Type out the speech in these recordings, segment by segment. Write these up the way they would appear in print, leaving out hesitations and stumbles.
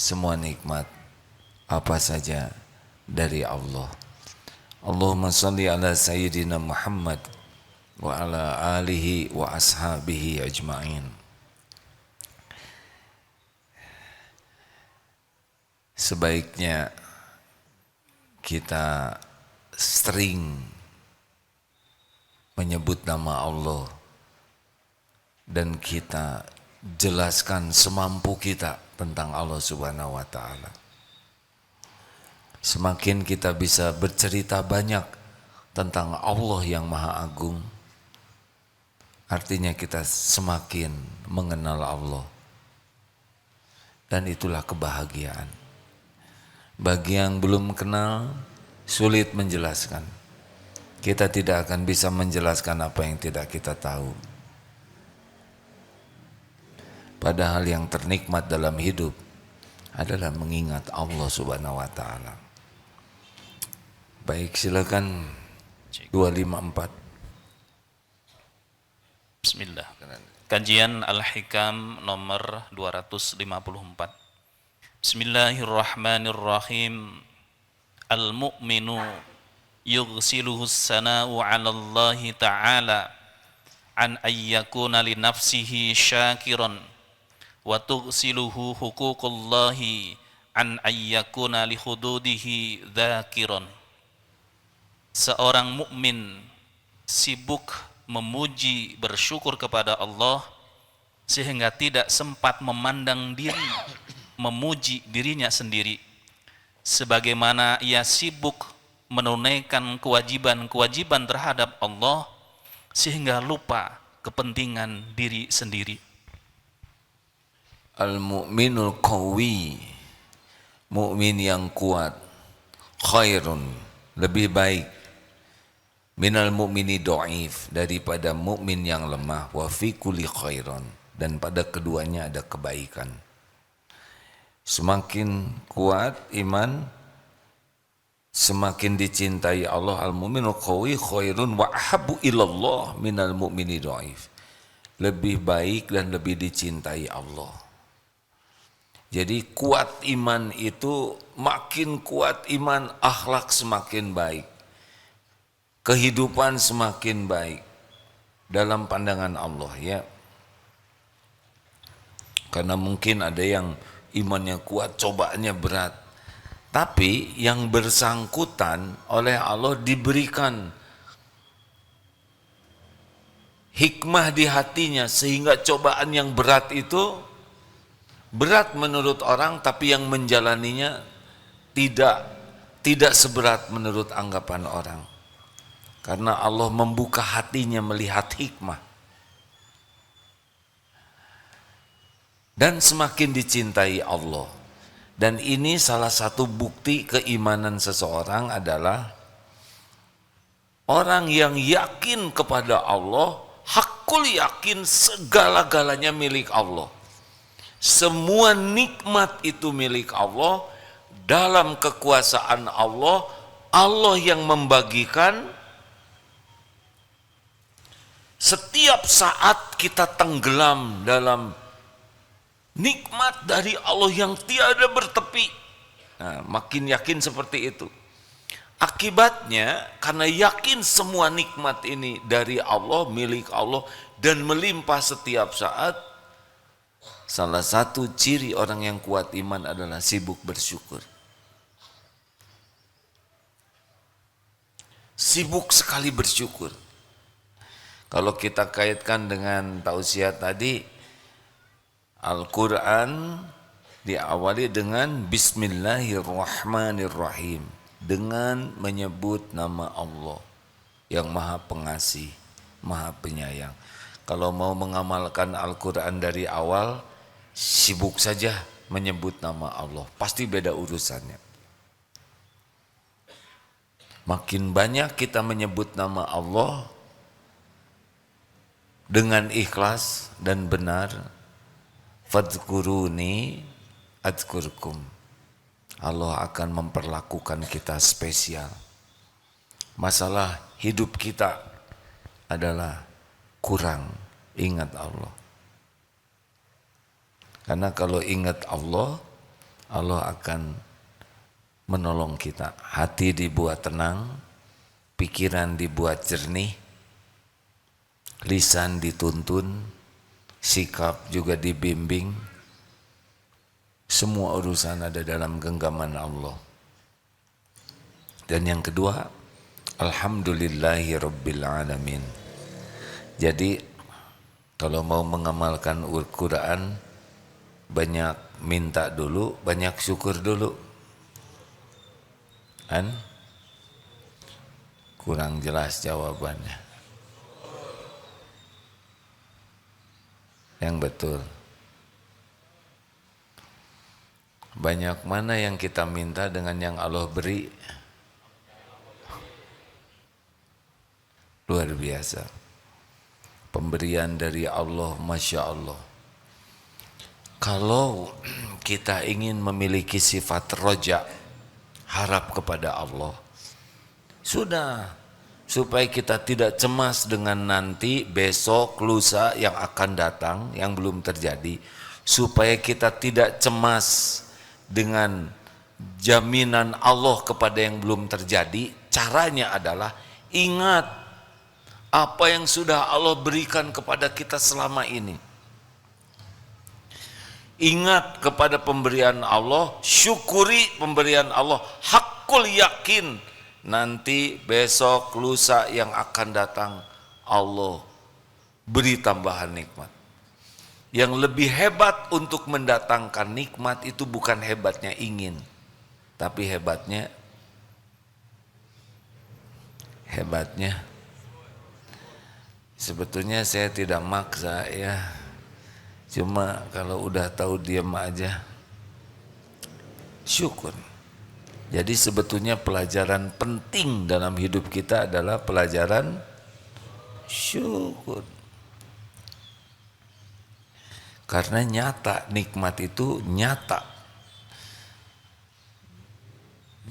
semua nikmat apa saja dari Allah. Allahumma salli ala sayyidina Muhammad wa ala alihi wa ashabihi ajma'in. Sebaiknya kita sering menyebut nama Allah dan kita jelaskan semampu kita tentang Allah Subhanahu wa taala. Semakin kita bisa bercerita banyak tentang Allah yang Maha Agung, artinya kita semakin mengenal Allah. Dan itulah kebahagiaan. Bagi yang belum kenal, sulit menjelaskan. Kita tidak akan bisa menjelaskan apa yang tidak kita tahu. Padahal yang ternikmat dalam hidup adalah mengingat Allah Subhanahu wa taala. Baik, silakan 254. Bismillah. Kajian Al-Hikam nomor 254. Bismillahirrahmanirrahim. Al-mu'minu yughsiluhu as-sana'u 'ala Allah ta'ala an ayyakuna li nafsihi syakiran wa tughsiluhu huququllahi an ayyakuna li hududihi dzakiran. Seorang mukmin sibuk memuji, bersyukur kepada Allah sehingga tidak sempat memandang diri, memuji dirinya sendiri, sebagaimana ia sibuk menunaikan kewajiban-kewajiban terhadap Allah sehingga lupa kepentingan diri sendiri. Al-mu'minul qawi, mukmin yang kuat, khairun, lebih baik, minal mu'mini dhaif, daripada mukmin yang lemah, wa fi kulli khairun, dan pada keduanya ada kebaikan. Semakin kuat iman, semakin dicintai Allah. Al-mu'minul qawi khairun wa ahabbu ilallah minal mu'mini dhaif, lebih baik dan lebih dicintai Allah. Jadi kuat iman itu, makin kuat iman, akhlak semakin baik, kehidupan semakin baik dalam pandangan Allah, ya. Karena mungkin ada yang imannya kuat, cobaannya berat, tapi yang bersangkutan oleh Allah diberikan hikmah di hatinya sehingga cobaan yang berat itu berat menurut orang, tapi yang menjalaninya tidak seberat menurut anggapan orang. Karena Allah membuka hatinya melihat hikmah. Dan semakin dicintai Allah. Dan ini salah satu bukti keimanan seseorang adalah orang yang yakin kepada Allah, hakul yakin segala-galanya milik Allah. Semua nikmat itu milik Allah, dalam kekuasaan Allah, Allah yang membagikan. Setiap saat kita tenggelam dalam nikmat dari Allah yang tiada bertepi. Nah, makin yakin seperti itu. Akibatnya, karena yakin semua nikmat ini dari Allah, milik Allah, dan melimpah setiap saat, salah satu ciri orang yang kuat iman adalah sibuk bersyukur. Sibuk sekali bersyukur. Kalau kita kaitkan dengan tausiah tadi, Al-Quran diawali dengan Bismillahirrahmanirrahim, dengan menyebut nama Allah yang Maha Pengasih, Maha Penyayang. Kalau mau mengamalkan Al-Quran dari awal, sibuk saja menyebut nama Allah, pasti beda urusannya. Makin banyak kita menyebut nama Allah dengan ikhlas dan benar, fadhkuruni adhkurkum, Allah akan memperlakukan kita spesial. Masalah hidup kita adalah kurang ingat Allah. Karena kalau ingat Allah, Allah akan menolong kita. Hati dibuat tenang, pikiran dibuat jernih, lisan dituntun, sikap juga dibimbing. Semua urusan ada dalam genggaman Allah. Dan yang kedua, alhamdulillahi rabbil alamin. Jadi kalau mau mengamalkan Al-Quran, banyak minta dulu, banyak syukur dulu. Kan? Kurang jelas jawabannya. Yang betul. Banyak mana yang kita minta dengan yang Allah beri? Luar biasa. Pemberian dari Allah, Masya Allah. Kalau kita ingin memiliki sifat roja, harap kepada Allah, sudah, supaya kita tidak cemas dengan nanti, besok, lusa yang akan datang, yang belum terjadi, supaya kita tidak cemas dengan jaminan Allah kepada yang belum terjadi. Caranya adalah ingat apa yang sudah Allah berikan kepada kita selama ini. Ingat kepada pemberian Allah, syukuri pemberian Allah, hakul yakin nanti besok lusa yang akan datang Allah beri tambahan nikmat. Yang lebih hebat untuk mendatangkan nikmat itu bukan hebatnya ingin, tapi hebatnya sebetulnya saya tidak maksa ya. Cuma kalau udah tahu diam aja, syukur. Jadi sebetulnya pelajaran penting dalam hidup kita adalah pelajaran syukur. Karena nyata, nikmat itu nyata.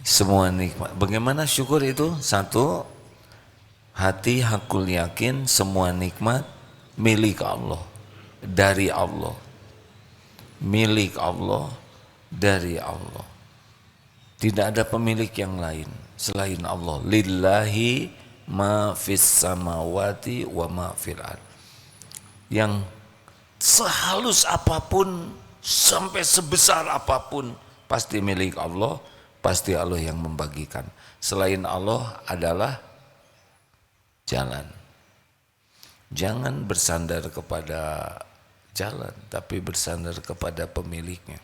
Semua nikmat. Bagaimana syukur itu? Satu, hati hakul yakin semua nikmat milik Allah. Dari Allah, milik Allah, dari Allah. Tidak ada pemilik yang lain selain Allah. Lillahi ma fis samawati wa ma fil ard. Yang sehalus apapun sampai sebesar apapun pasti milik Allah, pasti Allah yang membagikan. Selain Allah adalah jalan. Jangan bersandar kepada jalan, tapi bersandar kepada pemiliknya.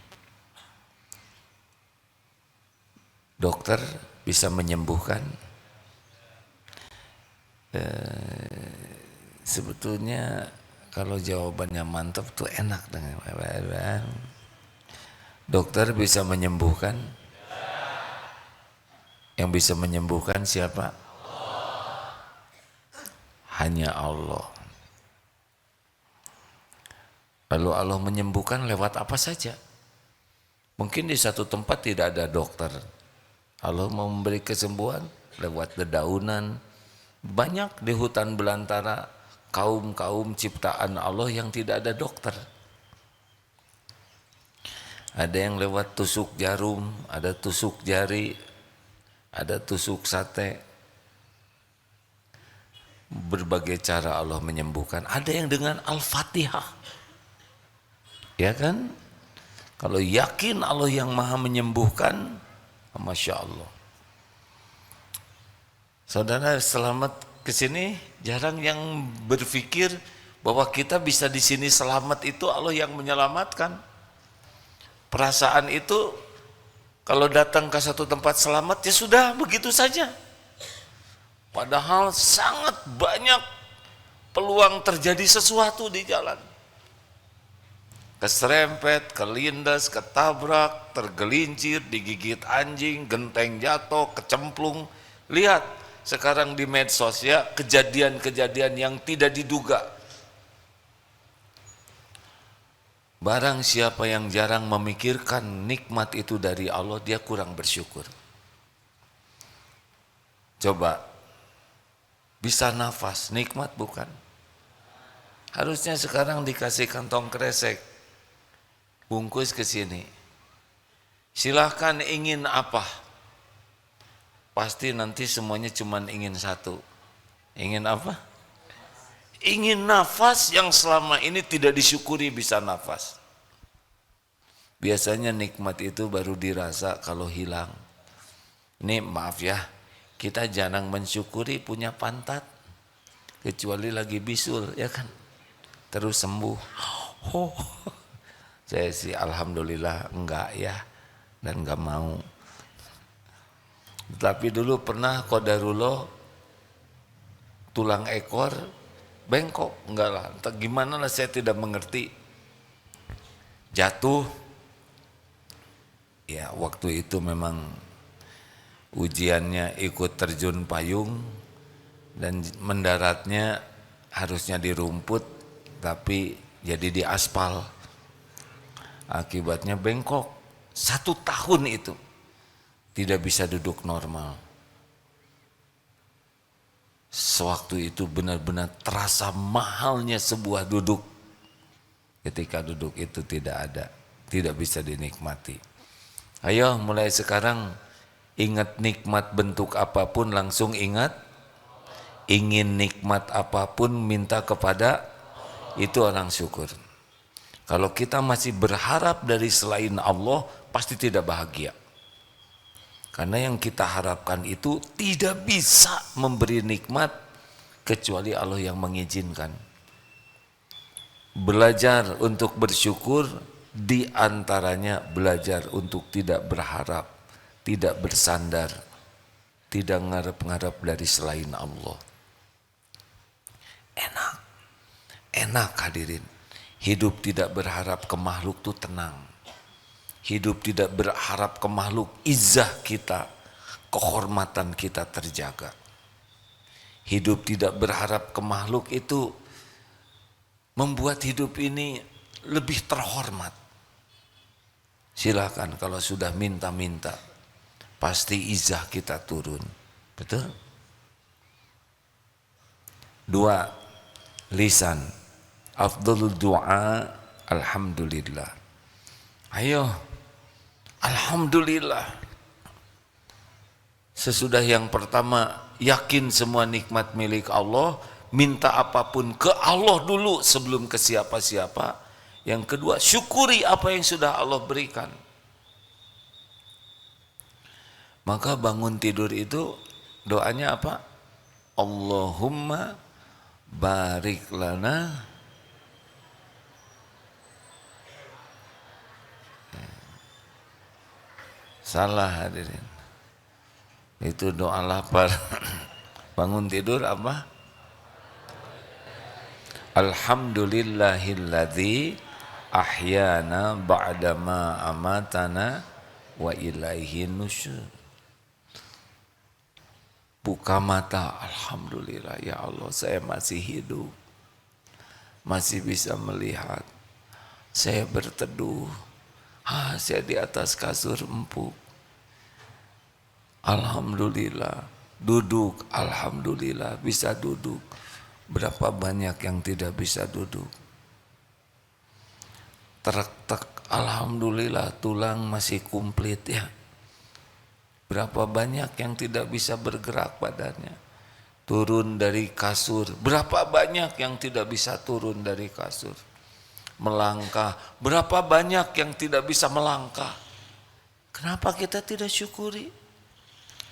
Dokter bisa menyembuhkan. Sebetulnya kalau jawabannya mantap tuh enak dengan dokter bisa menyembuhkan. Yang bisa menyembuhkan siapa? Hanya Allah. Lalu Allah menyembuhkan lewat apa saja. Mungkin di satu tempat tidak ada dokter, Allah mau memberi kesembuhan lewat dedaunan. Banyak di hutan belantara kaum-kaum ciptaan Allah yang tidak ada dokter. Ada yang lewat tusuk jarum, ada tusuk jari, ada tusuk sate. Berbagai cara Allah menyembuhkan. Ada yang dengan Al-Fatihah. Ya kan? Kalau yakin Allah yang maha menyembuhkan, Masya Allah. Saudara selamat ke sini, jarang yang berpikir bahwa kita bisa di sini selamat itu Allah yang menyelamatkan. Perasaan itu kalau datang ke satu tempat selamat ya sudah begitu saja. Padahal sangat banyak peluang terjadi sesuatu di jalan. Keserempet, kelindas, ketabrak, tergelincir, digigit anjing, genteng jatuh, kecemplung. Lihat sekarang di medsos ya, kejadian-kejadian yang tidak diduga. Barang siapa yang jarang memikirkan nikmat itu dari Allah, dia kurang bersyukur. Coba, bisa nafas, nikmat bukan? Harusnya sekarang dikasih kantong kresek, bungkus ke sini. Silahkan ingin apa? Pasti nanti semuanya cuma ingin satu. Ingin apa? Ingin nafas yang selama ini tidak disyukuri bisa nafas. Biasanya nikmat itu baru dirasa kalau hilang. Ini maaf ya, kita jarang mensyukuri punya pantat. Kecuali lagi bisul, ya kan? Terus sembuh. Oh, saya sih alhamdulillah enggak ya, dan enggak mau. Tapi dulu pernah qadarullah tulang ekor bengkok, enggak lah, entah gimana lah saya tidak mengerti. Jatuh. Ya waktu itu memang ujiannya ikut terjun payung dan mendaratnya harusnya di rumput tapi jadi di aspal. Akibatnya bengkok. 1 tahun itu tidak bisa duduk normal. Sewaktu itu benar-benar terasa mahalnya sebuah duduk. Ketika duduk itu tidak ada, tidak bisa dinikmati. Ayo mulai sekarang ingat nikmat bentuk apapun langsung ingat. Ingin nikmat apapun minta kepada, itu orang syukur. Kalau kita masih berharap dari selain Allah pasti tidak bahagia. Karena yang kita harapkan itu tidak bisa memberi nikmat kecuali Allah yang mengizinkan. Belajar untuk bersyukur, di antaranya belajar untuk tidak berharap, tidak bersandar, tidak ngarep-ngarep dari selain Allah. Enak hadirin. Hidup tidak berharap ke makhluk itu tenang. Hidup tidak berharap ke makhluk, izzah kita, kehormatan kita terjaga. Hidup tidak berharap ke makhluk itu membuat hidup ini lebih terhormat. Silakan kalau sudah minta-minta, pasti izzah kita turun. Betul? 2. Lisan. Afdhalul du'a alhamdulillah. Ayo, alhamdulillah. Sesudah yang pertama, yakin semua nikmat milik Allah, minta apapun ke Allah dulu sebelum ke siapa-siapa. Yang kedua, syukuri apa yang sudah Allah berikan. Maka bangun tidur itu doanya apa? Allahumma barik lana salah hadirin. Itu doa lapar. Bangun tidur apa? Alhamdulillahilladzi ahyana ba'dama amatana wa ilaihi nusyur. Buka mata, alhamdulillah ya Allah saya masih hidup. Masih bisa melihat. Saya berteduh. Saya di atas kasur empuk. Alhamdulillah. Duduk, alhamdulillah bisa duduk. Berapa banyak yang tidak bisa duduk. Terek-tek, alhamdulillah tulang masih komplit ya. Berapa banyak yang tidak bisa bergerak badannya. Turun dari kasur. Berapa banyak yang tidak bisa turun dari kasur. Melangkah. Berapa banyak yang tidak bisa melangkah. Kenapa kita tidak syukuri?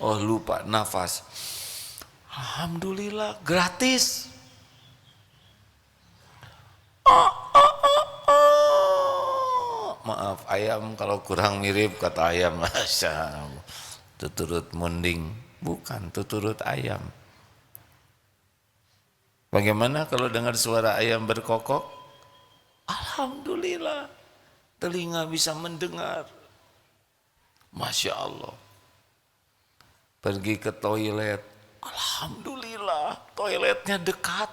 Oh lupa nafas. Alhamdulillah gratis. Maaf ayam kalau kurang mirip kata ayam. Masya Allah. Tuturut munding. Bukan tuturut ayam. Bagaimana kalau dengar suara ayam berkokok? Alhamdulillah. Telinga bisa mendengar. Masya Allah. Pergi ke toilet. Alhamdulillah. Toiletnya dekat.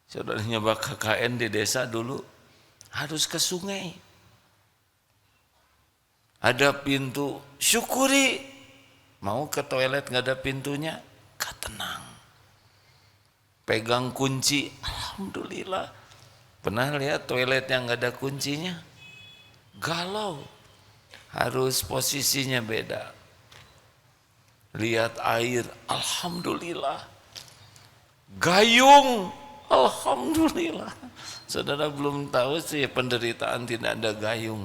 Saudaranya KKN di desa dulu. Harus ke sungai. Ada pintu, syukuri. Mau ke toilet gak ada pintunya, gak tenang. Pegang kunci, alhamdulillah. Pernah lihat toilet yang gak ada kuncinya? Galau. harus posisinya beda. Lihat air, alhamdulillah. Gayung, alhamdulillah. Saudara belum tahu sih penderitaan tidak ada gayung.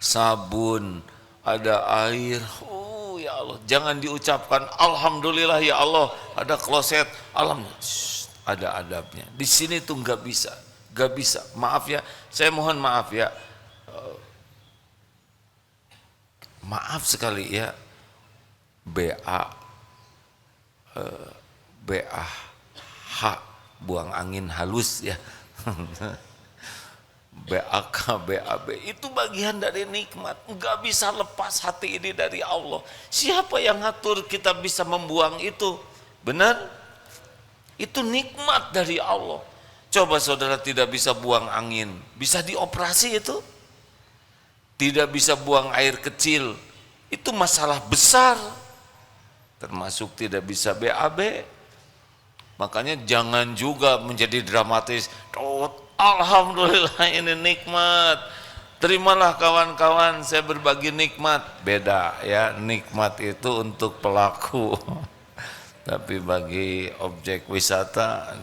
Sabun, ada air. Oh ya Allah, jangan diucapkan alhamdulillah ya Allah, ada kloset, alhamdulillah. Ada adabnya. Di sini tuh nggak bisa, nggak bisa. Maaf ya, saya mohon maaf ya. Maaf sekali ya. BAH buang angin halus ya. BAK, BAB itu bagian dari nikmat. Nggak bisa lepas hati ini dari Allah. Siapa yang ngatur kita bisa membuang itu? Benar? Itu nikmat dari Allah. Coba saudara tidak bisa buang angin, bisa dioperasi itu? Tidak bisa buang air kecil, itu masalah besar. Termasuk tidak bisa BAB. Makanya jangan juga menjadi dramatis. Oh, alhamdulillah ini nikmat. Terimalah kawan-kawan, saya berbagi nikmat. Beda ya, nikmat itu untuk pelaku. Tapi bagi objek wisata,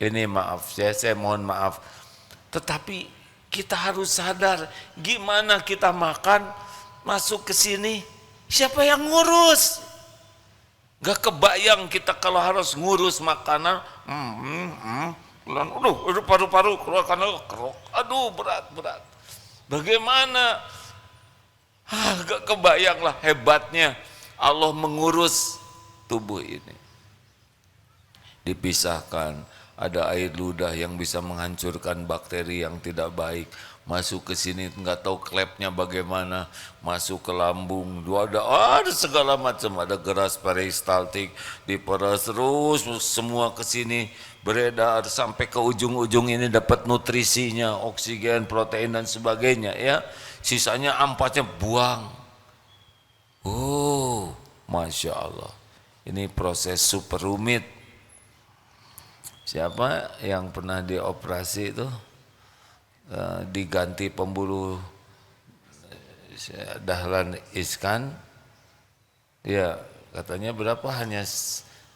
ini maaf saya mohon maaf. Tetapi kita harus sadar, gimana kita makan masuk ke sini, siapa yang ngurus? Gak kebayang kita kalau harus ngurus makanan. Aduh, paru-paru keluarkan, aduh berat. Bagaimana? Gak kebayang lah hebatnya Allah mengurus tubuh ini. Dipisahkan, ada air ludah yang bisa menghancurkan bakteri yang tidak baik. Masuk ke sini nggak tahu klepnya bagaimana, masuk ke lambung. Ada segala macam, ada geras peristaltik, diperas terus semua ke sini beredar sampai ke ujung-ujung ini dapat nutrisinya, oksigen, protein dan sebagainya ya. Sisanya ampasnya buang. Oh, Masya Allah. Ini proses super rumit. Siapa yang pernah dioperasi itu diganti pembuluh dahlan iskan? Ya, katanya berapa? Hanya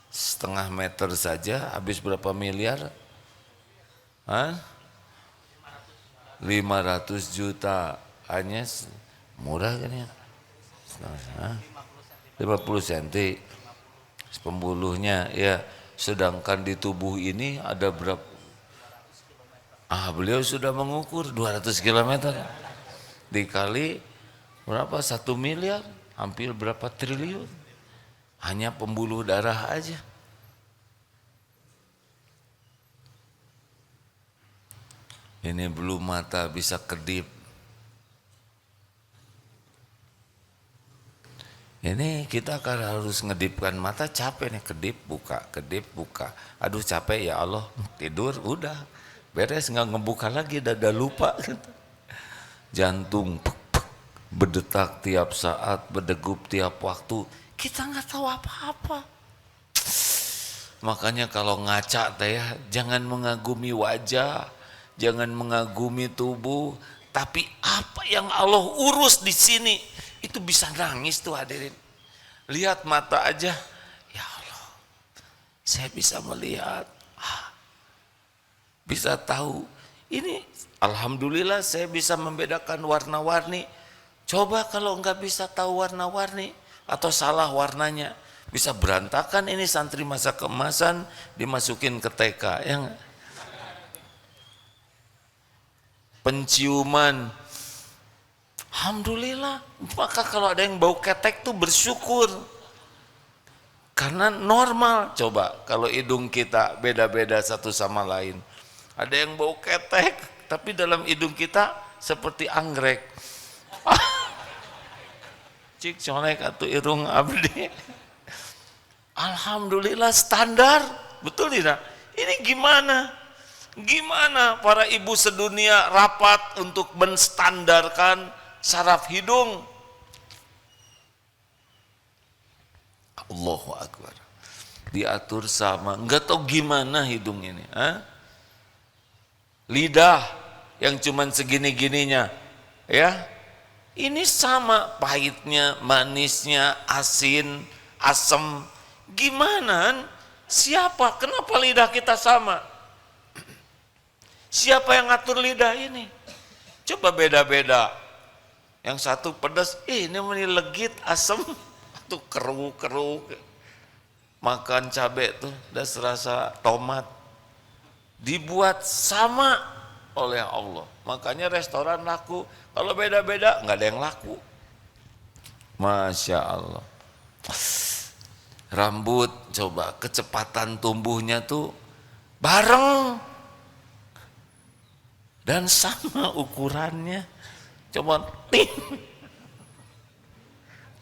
setengah meter saja, habis berapa miliar? 500 juta. Hanya murah kan ya? 50 cm pembuluhnya ya, sedangkan di tubuh ini ada berapa? Beliau sudah mengukur 200 km dikali berapa? 1 miliar, hampir berapa triliun hanya pembuluh darah aja. Ini belum mata bisa kedip. Ini kita kan harus ngedipkan mata, capek nih, kedip buka. Aduh capek ya Allah, tidur udah beres, nggak ngebuka lagi, dada lupa. Jantung berdetak tiap saat, berdegup tiap waktu, kita nggak tahu apa-apa. Makanya kalau ngaca teh ya, jangan mengagumi wajah, jangan mengagumi tubuh, tapi apa yang Allah urus di sini. Itu bisa nangis tuh hadirin. Lihat mata aja, ya Allah, saya bisa melihat, bisa tahu. Ini alhamdulillah saya bisa membedakan warna-warni. Coba kalau nggak bisa tahu warna-warni atau salah warnanya, bisa berantakan ini santri masa keemasan dimasukin ke TK. Yang penciuman, alhamdulillah. Maka kalau ada yang bau ketek tuh bersyukur, karena normal. Coba kalau hidung kita beda-beda satu sama lain, ada yang bau ketek tapi dalam hidung kita seperti anggrek. Cik colek atau irung abdi. Alhamdulillah standar, betul tidak? Ini gimana? Gimana para ibu sedunia rapat untuk menstandarkan saraf hidung? Allahu Akbar. Diatur sama, enggak tahu gimana hidung ini. Lidah, yang cuman segini-gininya, ya. Ini sama pahitnya, manisnya, asin, asam. Gimana? Siapa? Kenapa lidah kita sama? Siapa yang ngatur lidah ini? Coba beda-beda. Yang satu pedas, ini legit, asam, tuh keruh. Makan cabai tuh, udah serasa tomat. Dibuat sama oleh Allah. Makanya restoran laku. Kalau beda-beda, nggak ada yang laku. Masya Allah. Rambut, coba kecepatan tumbuhnya tuh bareng. Dan sama ukurannya. Coba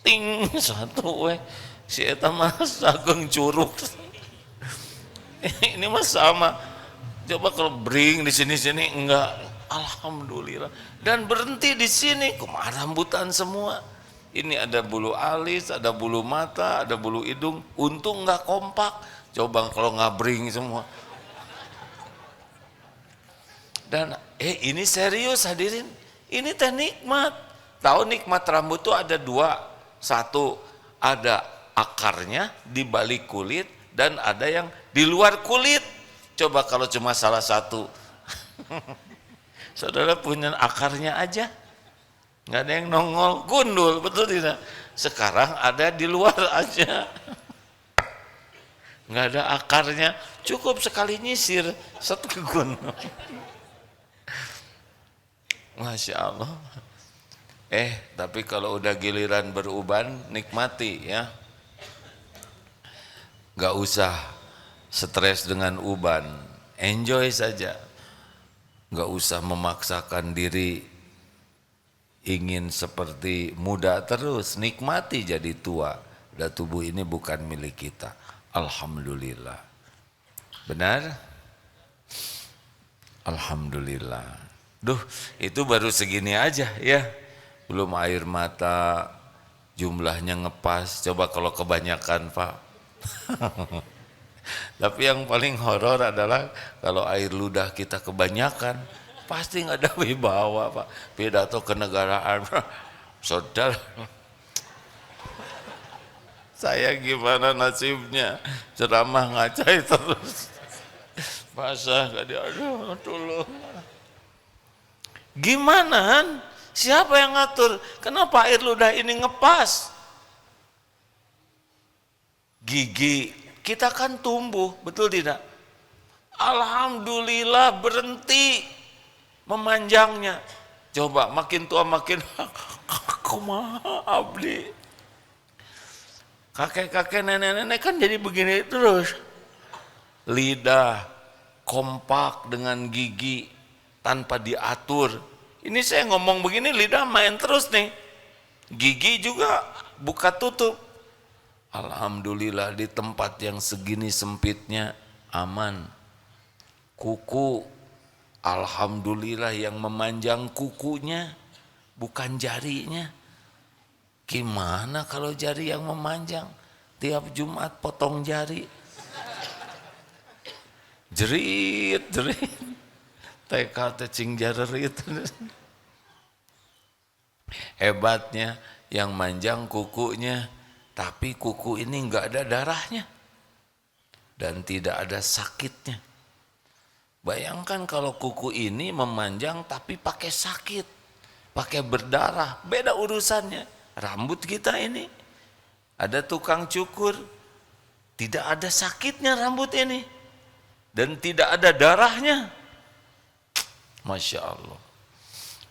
ting satu si eta mah sageng curug. Ini mah sama. Coba kalau bring di sini enggak, alhamdulillah. Dan berhenti di sini, kumaha rambutan semua. Ini ada bulu alis, ada bulu mata, ada bulu hidung. Untung enggak kompak. Coba kalau ngabring semua. Dan ini serius hadirin. Ini teh nikmat. Tahu nikmat rambut itu ada dua. Satu, ada akarnya di balik kulit dan ada yang di luar kulit. Coba kalau cuma salah satu. Saudara punya akarnya aja. Nggak ada yang nongol, gundul, betul tidak? Sekarang ada di luar aja. Nggak ada akarnya, cukup sekali nyisir, satu gundul. Masya Allah. Tapi kalau udah giliran beruban, nikmati ya. Gak usah stres dengan uban, enjoy saja. Gak usah memaksakan diri ingin seperti muda terus, nikmati jadi tua. Dan tubuh ini bukan milik kita. Alhamdulillah. Benar? Alhamdulillah. Duh, itu baru segini aja ya. Belum air mata, jumlahnya ngepas. Coba kalau kebanyakan, Pak. Tapi yang paling horor adalah kalau air ludah kita kebanyakan, pasti nggak ada wibawa, Pak. Pidato kenegaraan, saudara. Saya gimana nasibnya? Ceramah ngacai terus. Basah gak dia, aduh, tolong. Gimana? Siapa yang ngatur? Kenapa air ludah ini ngepas? Gigi kita kan tumbuh, betul tidak? Alhamdulillah berhenti memanjangnya. Coba makin tua makin kumaha abdi. Kakek-kakek nenek-nenek kan jadi begini terus. Lidah kompak dengan gigi tanpa diatur. Ini saya ngomong begini lidah main terus nih. Gigi juga buka tutup. Alhamdulillah di tempat yang segini sempitnya aman. Kuku, alhamdulillah yang memanjang kukunya bukan jarinya. Gimana kalau jari yang memanjang? Tiap Jumat potong jari. Jerit. TK cing jarerit. Hebatnya yang manjang kukunya, tapi kuku ini enggak ada darahnya dan tidak ada sakitnya. Bayangkan kalau kuku ini memanjang tapi pakai sakit, pakai berdarah, beda urusannya. Rambut kita ini ada tukang cukur, tidak ada sakitnya rambut ini dan tidak ada darahnya. Masya Allah.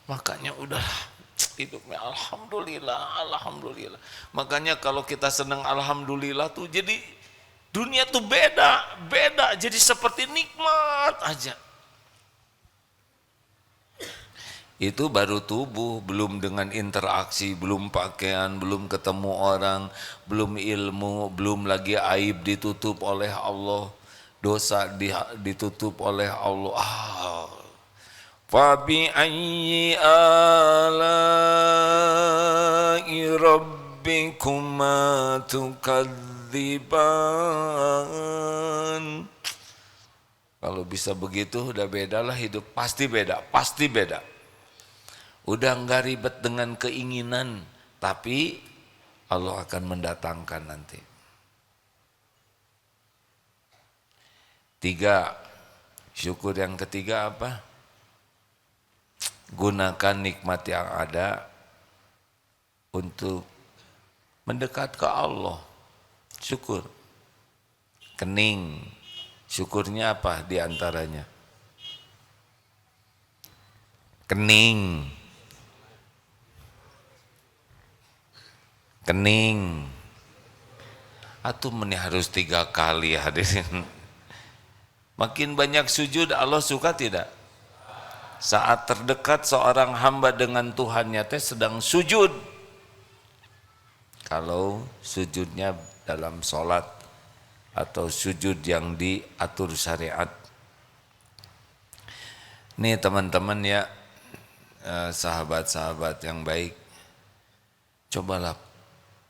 Makanya udah hidupnya alhamdulillah. Makanya kalau kita senang alhamdulillah tuh jadi dunia tuh beda, jadi seperti nikmat aja. Itu baru tubuh, belum dengan interaksi, belum pakaian, belum ketemu orang, belum ilmu, belum lagi aib ditutup oleh Allah, dosa ditutup oleh Allah. فَبِأَيِّ آلَاءِ رَبِّكُمَا تُكَذِّبَانِ. Kalau bisa begitu udah beda lah hidup, pasti beda, pasti beda. Udah enggak ribet dengan keinginan, tapi Allah akan mendatangkan nanti. 3, syukur yang ketiga apa? Gunakan nikmat yang ada untuk mendekat ke Allah. Syukur. Kening. Syukurnya apa diantaranya? Kening. Kening. Atuh meni harus 3 kali hadirin. Makin banyak sujud Allah suka tidak? Saat terdekat seorang hamba dengan Tuhannya teh sedang sujud. Kalau sujudnya dalam sholat atau sujud yang diatur syariat. Nih teman-teman ya, sahabat-sahabat yang baik, cobalah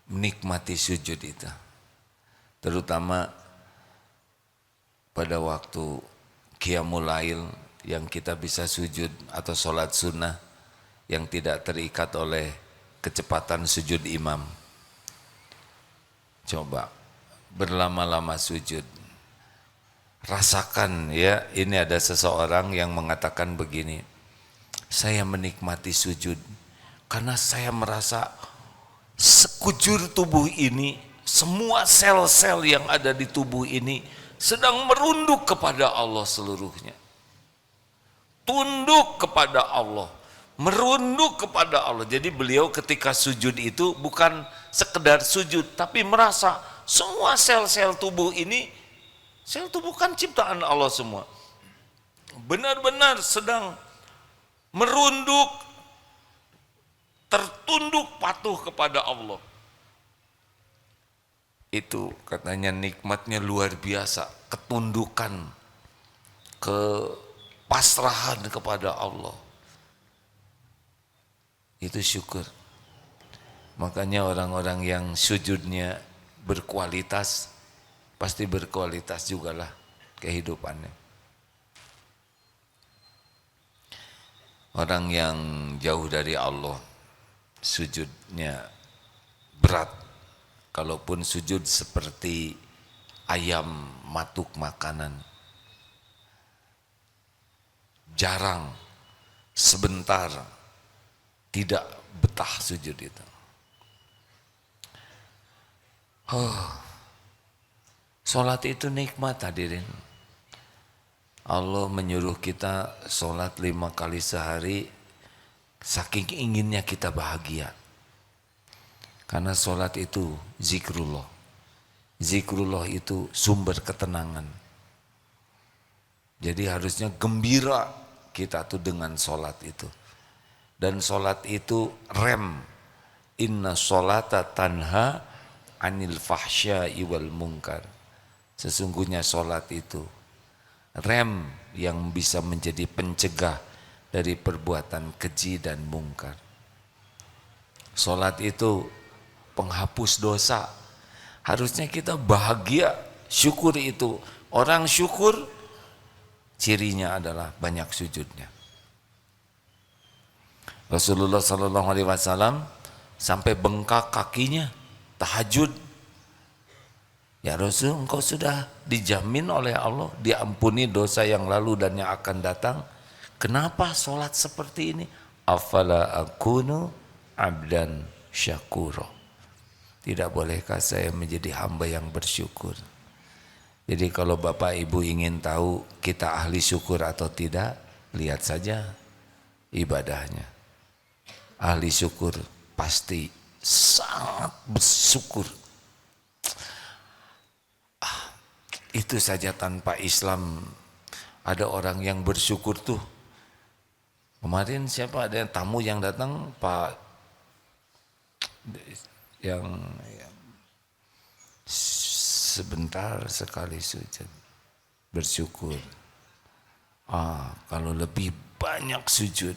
menikmati sujud itu. Terutama pada waktu qiyamul lail yang kita bisa sujud atau sholat sunnah yang tidak terikat oleh kecepatan sujud imam. Coba berlama-lama sujud. Rasakan ya, ini ada seseorang yang mengatakan begini, saya menikmati sujud karena saya merasa sekujur tubuh ini, semua sel-sel yang ada di tubuh ini sedang merunduk kepada Allah seluruhnya. Tunduk kepada Allah, merunduk kepada Allah. Jadi beliau ketika sujud itu bukan sekedar sujud, tapi merasa semua sel-sel tubuh ini, sel tubuh kan ciptaan Allah semua, benar-benar sedang merunduk, tertunduk patuh kepada Allah. Itu katanya nikmatnya luar biasa, ketundukan, kepasrahan kepada Allah. Itu syukur. Makanya orang-orang yang sujudnya berkualitas, pasti berkualitas jugalah kehidupannya. Orang yang jauh dari Allah, sujudnya berat. Kalaupun sujud seperti ayam matuk makanan, jarang, sebentar, tidak betah sujud itu. Sholat itu nikmat hadirin. Allah menyuruh kita sholat 5 kali sehari, saking inginnya kita bahagia. Karena sholat itu zikrullah. Zikrullah itu sumber ketenangan. Jadi harusnya gembira kita tuh dengan sholat itu. Dan sholat itu rem. Inna sholata tanha anil fahsya'i wal munkar. Sesungguhnya sholat itu rem yang bisa menjadi pencegah dari perbuatan keji dan mungkar. Sholat itu penghapus dosa. Harusnya kita bahagia, syukur itu. Orang syukur cirinya adalah banyak sujudnya. Rasulullah SAW sampai bengkak kakinya tahajud. Ya Rasul, engkau sudah dijamin oleh Allah diampuni dosa yang lalu dan yang akan datang. Kenapa sholat seperti ini? Afala akunu abdan syakuro. Tidak bolehkah saya menjadi hamba yang bersyukur? Jadi kalau Bapak Ibu ingin tahu kita ahli syukur atau tidak, lihat saja ibadahnya. Ahli syukur pasti sangat bersyukur. Itu saja tanpa Islam ada orang yang bersyukur tuh. Kemarin siapa ada tamu yang datang, Pak yang sebentar sekali sujud bersyukur. Kalau lebih banyak sujud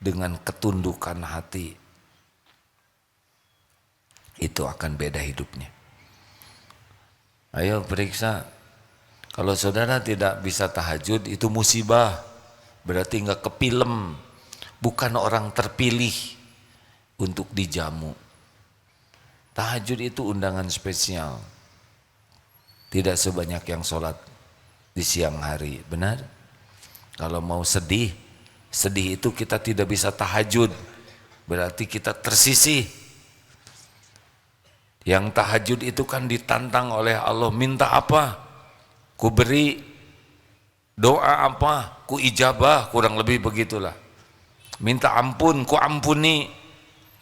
dengan ketundukan hati, itu akan beda hidupnya. Ayo periksa, Kalau saudara tidak bisa tahajud itu musibah, berarti nggak kepilem, bukan orang terpilih untuk dijamu. Tahajud itu undangan spesial, tidak sebanyak yang sholat di siang hari, benar? Kalau mau sedih itu kita tidak bisa tahajud, berarti kita tersisih. Yang tahajud itu kan ditantang oleh Allah, minta apa? Ku beri, doa apa? Ku ijabah, kurang lebih begitulah. Minta ampun, ku ampuni.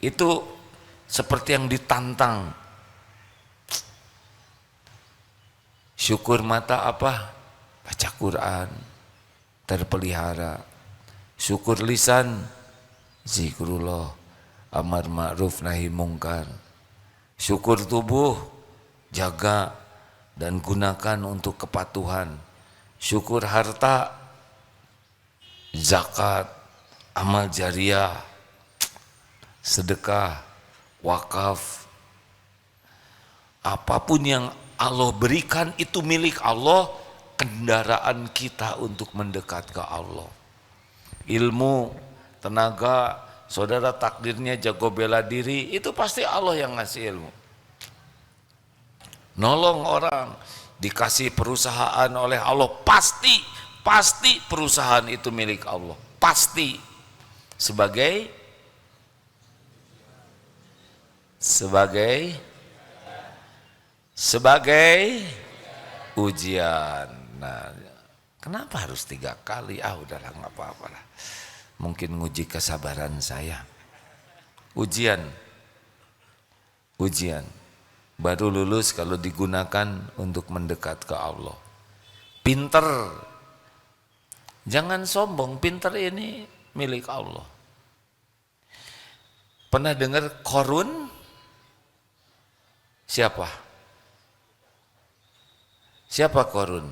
Itu seperti yang ditantang. Syukur mata apa? Baca Quran, terpelihara. Syukur lisan, zikrullah, amar ma'ruf nahi mungkar. Syukur tubuh, jaga dan gunakan untuk kepatuhan. Syukur harta, zakat, amal jariah, sedekah, wakaf. Apapun yang Allah berikan itu milik Allah, kendaraan kita untuk mendekat ke Allah. Ilmu, tenaga, saudara takdirnya jago bela diri, itu pasti Allah yang ngasih ilmu. Nolong orang, dikasih perusahaan oleh Allah, pasti perusahaan itu milik Allah, pasti sebagai ujian. Nah, kenapa harus 3 kali? Udahlah nggak apa-apa lah. Mungkin nguji kesabaran saya. Ujian. Baru lulus kalau digunakan untuk mendekat ke Allah. Pinter, jangan sombong, pinter ini milik Allah. Pernah dengar Korun? Siapa Korun?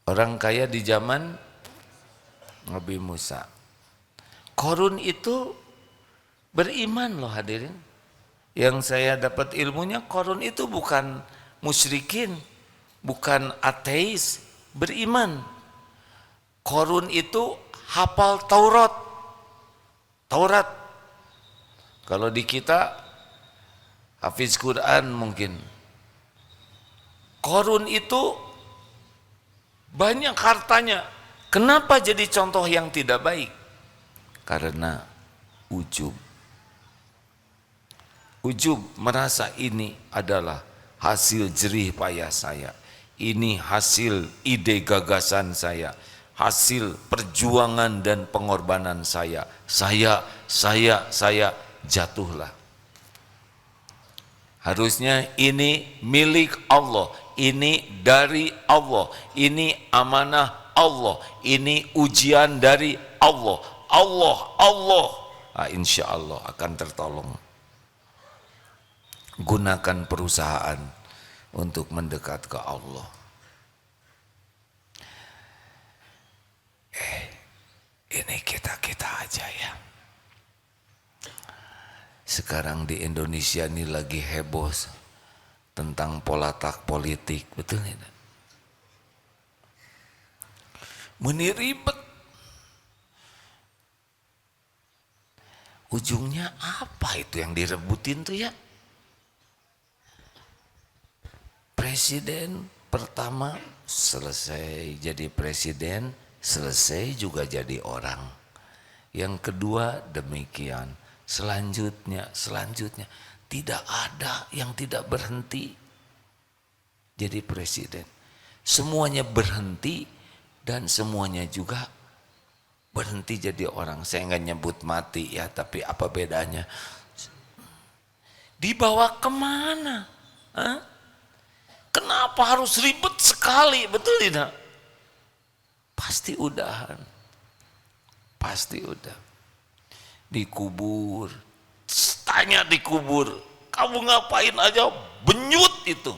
Orang kaya di zaman Nabi Musa. Korun itu beriman loh hadirin. Yang saya dapat ilmunya, Korun itu bukan musyrikin, bukan ateis, beriman. Korun itu hafal Taurat. Kalau di kita hafiz Quran mungkin. Korun itu banyak hartanya. Kenapa jadi contoh yang tidak baik? Karena ujub. Merasa ini adalah hasil jerih payah saya. Ini hasil ide gagasan saya. Hasil perjuangan dan pengorbanan saya. Saya jatuhlah. Harusnya ini milik Allah. Ini dari Allah. Ini amanah Allah. Ini ujian dari Allah. Insya Allah akan tertolong. Gunakan perusahaan untuk mendekat ke Allah. Ini kita aja ya. Sekarang di Indonesia ini lagi heboh tentang polatak politik, betul tidak? Ribet. Ujungnya apa itu yang direbutin tuh ya? Presiden pertama selesai jadi presiden, selesai juga jadi orang. Yang kedua demikian, selanjutnya. Tidak ada yang tidak berhenti jadi presiden. Semuanya berhenti dan semuanya juga berhenti jadi orang. Saya nggak nyebut mati ya, tapi apa bedanya? Dibawa kemana? Kenapa harus ribet sekali? Betul tidak? Pasti udahan. Dikubur. Tanya dikubur. Kamu ngapain aja? Benyut itu.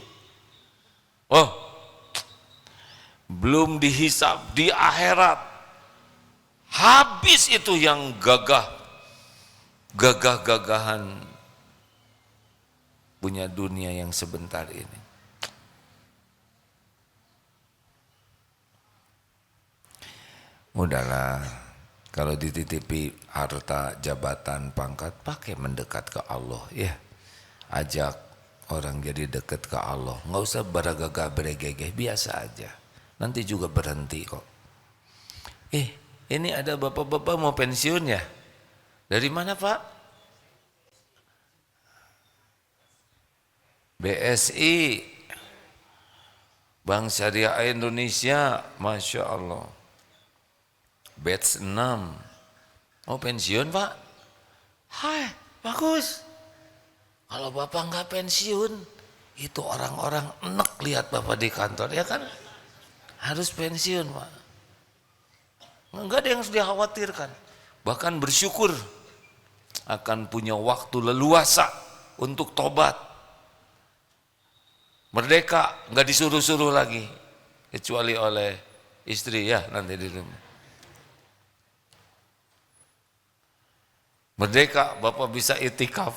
Belum dihisab di akhirat. Habis itu yang gagah-gagahan punya dunia yang sebentar ini. Udahlah, kalau dititipi harta, jabatan, pangkat, pakai mendekat ke Allah ya. Ajak orang jadi dekat ke Allah. Nggak usah beragagah beregegeh, biasa aja. Nanti juga berhenti kok. Ini ada bapak-bapak mau pensiun ya? Dari mana Pak? BSI, Bank Syariah Indonesia, Masya Allah. Batch 6. Mau pensiun Pak? Hai, bagus. Kalau Bapak nggak pensiun, itu orang-orang enek lihat Bapak di kantor, ya kan? Harus pensiun Pak. Nggak ada yang harus dikhawatirkan. Bahkan bersyukur akan punya waktu leluasa untuk tobat. Merdeka, nggak disuruh-suruh lagi. Kecuali oleh istri ya nanti di rumah. Merdeka, Bapak bisa itikaf,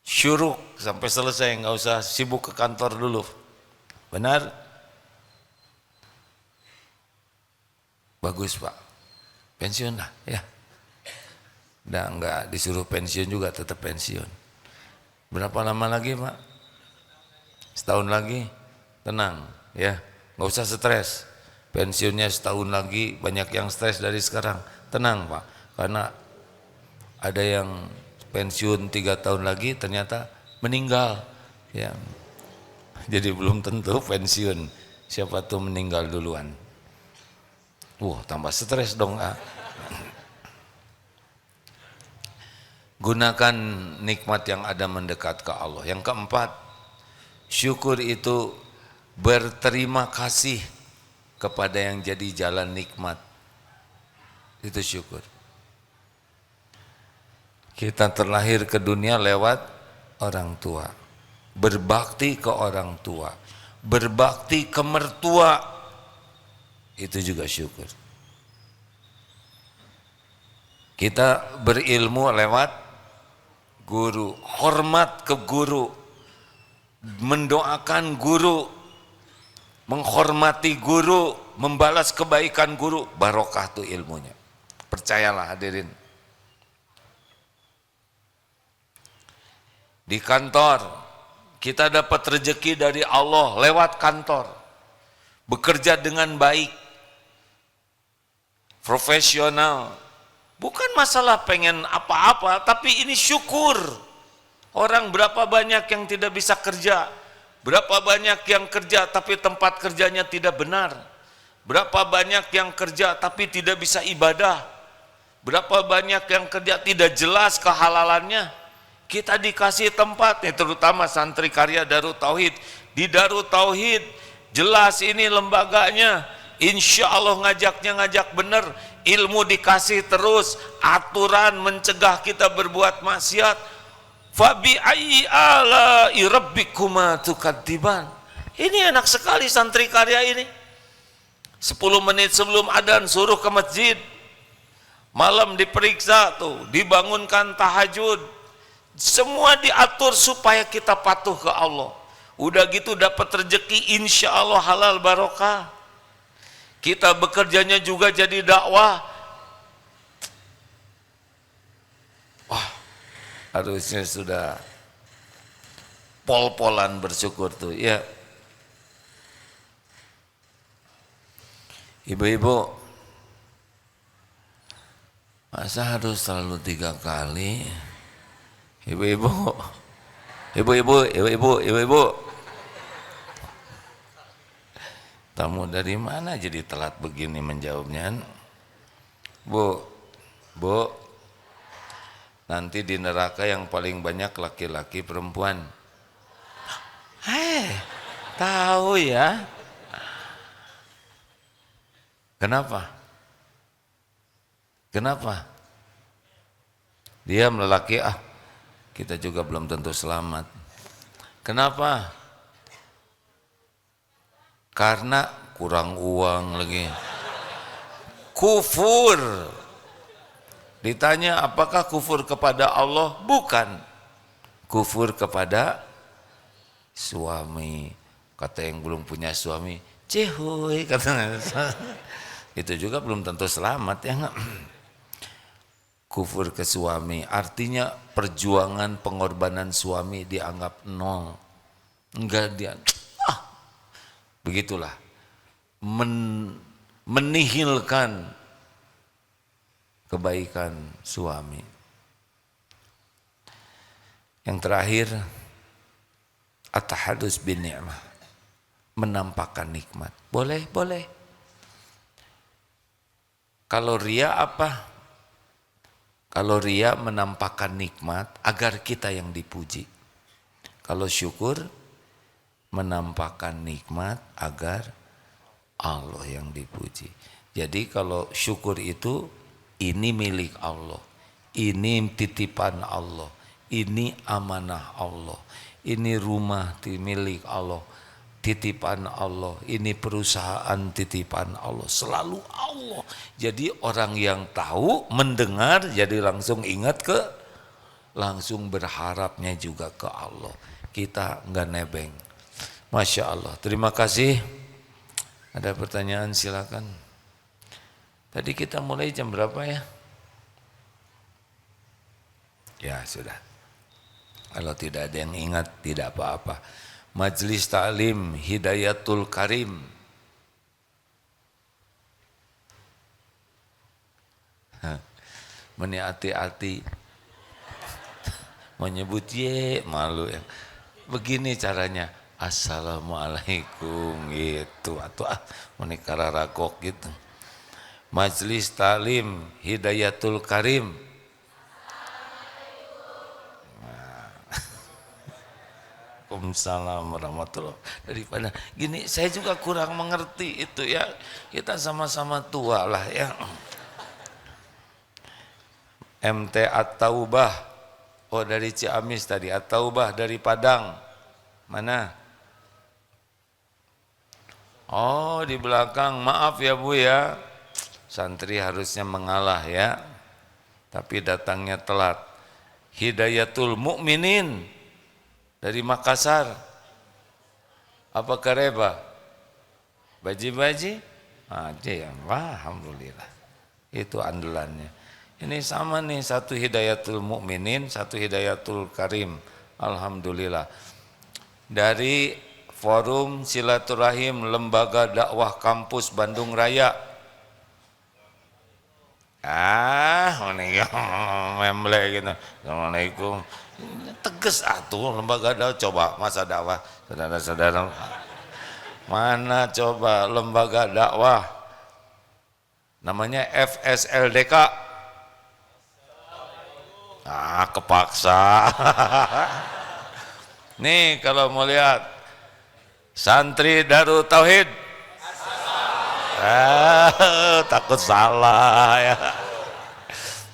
syuruk sampai selesai, nggak usah sibuk ke kantor dulu. Benar? Bagus Pak, pensiun lah ya. Udah nggak disuruh pensiun juga tetap pensiun. Berapa lama lagi Pak? Setahun lagi, tenang ya, nggak usah stres. Pensiunnya setahun lagi, banyak yang stres dari sekarang. Tenang Pak, karena ada yang pensiun 3 tahun lagi ternyata meninggal ya. Jadi belum tentu pensiun, siapa tuh meninggal duluan. Tambah stres dong. Gunakan nikmat yang ada mendekat ke Allah. Yang keempat, syukur itu berterima kasih kepada yang jadi jalan nikmat. Itu syukur. Kita terlahir ke dunia lewat orang tua, berbakti ke orang tua, berbakti ke mertua, itu juga syukur. Kita berilmu lewat guru, hormat ke guru, mendoakan guru, menghormati guru, membalas kebaikan guru, barokah tuh ilmunya. Percayalah hadirin. Di kantor, kita dapat rezeki dari Allah lewat kantor. Bekerja dengan baik, profesional. Bukan masalah pengen apa-apa, tapi ini syukur. Orang berapa banyak yang tidak bisa kerja, berapa banyak yang kerja tapi tempat kerjanya tidak benar, berapa banyak yang kerja tapi tidak bisa ibadah, berapa banyak yang kerja tidak jelas kehalalannya. Kita dikasih tempat, terutama santri karya Darut Tauhid. Di Darut Tauhid jelas ini lembaganya, insya Allah ngajak benar, ilmu dikasih terus, aturan mencegah kita berbuat maksiat. Fabi ayyi ala'i rabbikuma tukadziban. Ini enak sekali santri karya ini. 10 menit sebelum adzan suruh ke masjid, malam diperiksa tuh, dibangunkan tahajud. Semua diatur supaya kita patuh ke Allah. Udah gitu dapat rezeki, insya Allah halal barokah. Kita bekerjanya juga jadi dakwah. Wah, harusnya sudah pol-polan bersyukur tuh ya. Ibu-ibu, masa harus selalu 3 kali? Ibu-ibu, tamu dari mana jadi telat begini menjawabnya? Bu, nanti di neraka yang paling banyak laki-laki perempuan. Tahu ya? Kenapa? Dia lelaki, kita juga belum tentu selamat. Kenapa? Karena kurang uang lagi. Kufur. Ditanya apakah kufur kepada Allah? Bukan. Kufur kepada suami. Kata yang belum punya suami, cehoy katanya. Itu juga belum tentu selamat ya nggak? Kufur ke suami, artinya perjuangan pengorbanan suami dianggap nol. Enggak dia, begitulah. Menihilkan kebaikan suami. Yang terakhir, at-tahadus bin ni'mah, menampakkan nikmat. Boleh, boleh. Kalau ria apa? Kalau ria menampakkan nikmat agar kita yang dipuji. Kalau syukur menampakkan nikmat agar Allah yang dipuji. Jadi kalau syukur itu ini milik Allah, ini titipan Allah, ini amanah Allah, ini rumah milik Allah, titipan Allah, ini perusahaan titipan Allah, selalu Allah. Jadi orang yang tahu, mendengar, jadi langsung ingat langsung berharapnya juga ke Allah. Kita enggak nebeng. Masya Allah, terima kasih. Ada pertanyaan silakan. Tadi kita mulai jam berapa ya? Ya sudah. Kalau tidak ada yang ingat tidak apa-apa. Majelis Ta'lim Hidayatul Karim. Meni hati-hati. Menyebut ye malu ya. Begini caranya. Assalamualaikum gitu. Atau menikah ragok gitu. Majelis Ta'lim Hidayatul Karim. Waalaikumsalam warahmatullahi. Daripada gini saya juga kurang mengerti itu ya. Kita sama-sama tua lah ya. MT At-Taubah. Oh dari Ciamis tadi. At-Taubah dari Padang. Mana? Oh di belakang. Maaf ya Bu ya. Santri harusnya mengalah ya. Tapi datangnya telat. Hidayatul Mukminin dari Makassar. Apa Kareba? Baji-baji? Aja ya. Wah, alhamdulillah. Itu andalannya. Ini sama nih, satu Hidayatul Mukminin, satu Hidayatul Karim. Alhamdulillah. Dari Forum Silaturahim Lembaga Dakwah Kampus Bandung Raya. Memble gitu. Assalamualaikum. Tegas atuh lembaga dakwah, coba masa dakwah saudara-saudara. Mana coba lembaga dakwah? Namanya FSLDK. Kepaksa. Nih kalau mau lihat santri Darut Tauhid. Takut salah ya.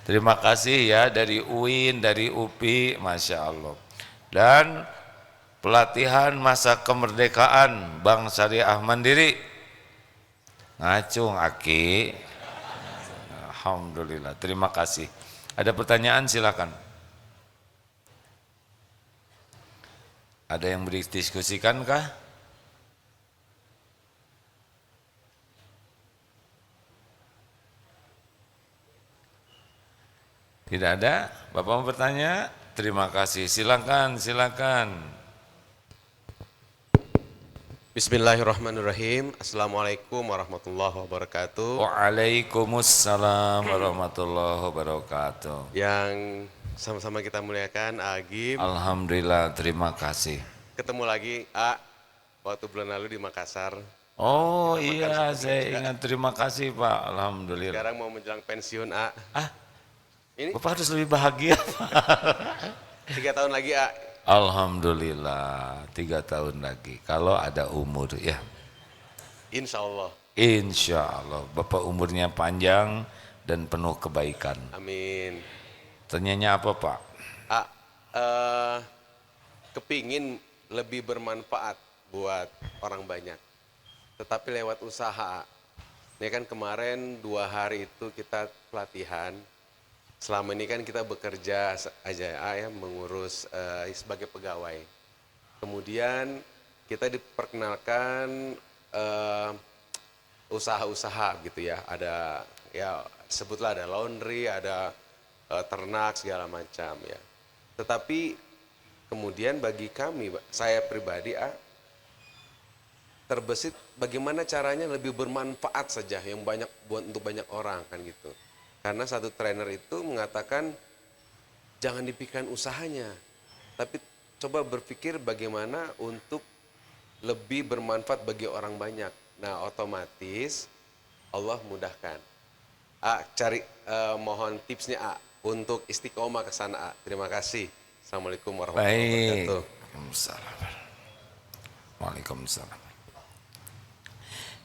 Terima kasih ya dari UIN, dari UPI, Masya Allah. Dan pelatihan masa kemerdekaan Bank Syariah Mandiri. Ngacung Aki. Alhamdulillah, terima kasih. Ada pertanyaan silakan. Ada yang berdiskusikan kah? Tidak ada? Bapak mau bertanya? Terima kasih. Silakan, silakan. Bismillahirrahmanirrahim. Assalamualaikum warahmatullahi wabarakatuh. Waalaikumsalam warahmatullahi wabarakatuh. Yang sama-sama kita muliakan Agim. Alhamdulillah, terima kasih. Ketemu lagi waktu bulan lalu di Makassar. Oh iya, saya ingat. Terima kasih Pak. Alhamdulillah. Sekarang mau menjelang pensiun Ini Bapak harus lebih bahagia. 3 tahun lagi Alhamdulillah, 3 tahun lagi. Kalau ada umur ya. Insya Allah. Insya Allah. Bapak umurnya panjang dan penuh kebaikan. Amin. Tanyanya apa Pak? Kepingin lebih bermanfaat buat orang banyak. Tetapi lewat usaha. Ini kan kemarin 2 hari itu kita pelatihan. Selama ini kan kita bekerja aja ya, mengurus sebagai pegawai. Kemudian kita diperkenalkan usaha-usaha gitu ya. Ada ya sebutlah ada laundry, ada ternak segala macam ya. Tetapi kemudian bagi kami, saya pribadi terbesit bagaimana caranya lebih bermanfaat saja yang banyak buat untuk banyak orang kan gitu. Karena satu trainer itu mengatakan jangan dipikirkan usahanya, tapi coba berpikir bagaimana untuk lebih bermanfaat bagi orang banyak. Nah, otomatis Allah mudahkan. Mohon tipsnya untuk istiqomah ke sana. Terima kasih. Assalamualaikum warahmatullahi Baik. wabarakatuh. Waalaikumsalam.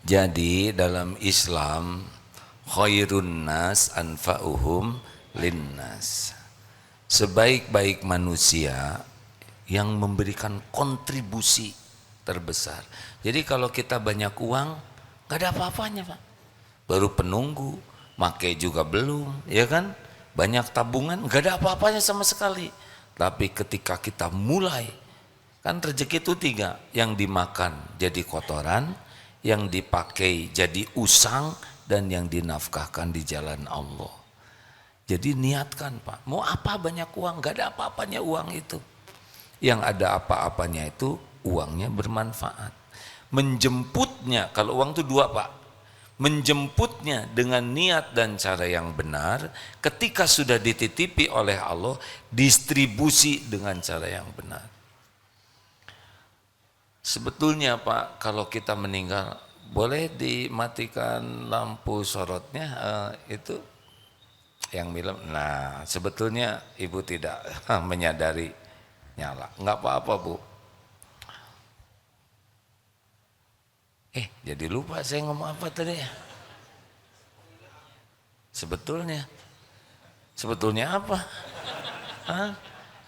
Jadi dalam Islam khairun nas anfa'uhum linnas. Sebaik-baik manusia yang memberikan kontribusi terbesar. Jadi kalau kita banyak uang, gak ada apa-apanya Pak. Baru penunggu, make juga belum, ya kan? Banyak tabungan, gak ada apa-apanya sama sekali. Tapi ketika kita mulai, kan rezeki itu 3, yang dimakan jadi kotoran, yang dipakai jadi usang, dan yang dinafkahkan di jalan Allah. Jadi niatkan Pak, mau apa banyak uang, gak ada apa-apanya uang itu. Yang ada apa-apanya itu uangnya bermanfaat. Menjemputnya, kalau uang itu 2 Pak, menjemputnya dengan niat dan cara yang benar, ketika sudah dititipi oleh Allah, distribusi dengan cara yang benar. Sebetulnya Pak, kalau kita meninggal, boleh dimatikan lampu sorotnya itu yang film. Nah, sebetulnya ibu tidak menyadari nyala. Enggak apa-apa Bu. Jadi lupa saya ngomong apa tadi ya. Sebetulnya apa?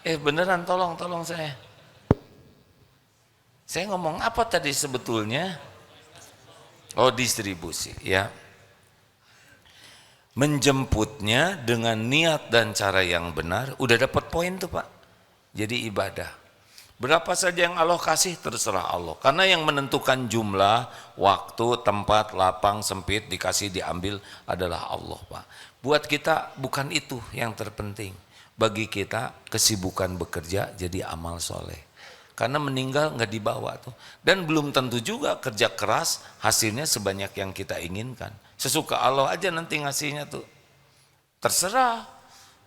Beneran tolong saya. Saya ngomong apa tadi sebetulnya? Oh, distribusi ya. Menjemputnya dengan niat dan cara yang benar, udah dapat poin tuh Pak. Jadi ibadah. Berapa saja yang Allah kasih terserah Allah. Karena yang menentukan jumlah, waktu, tempat, lapang, sempit, dikasih, diambil adalah Allah Pak. Buat kita bukan itu yang terpenting. Bagi kita kesibukan bekerja jadi amal soleh. Karena meninggal nggak dibawa tuh. Dan belum tentu juga kerja keras hasilnya sebanyak yang kita inginkan. Sesuka Allah aja nanti ngasihnya tuh. Terserah.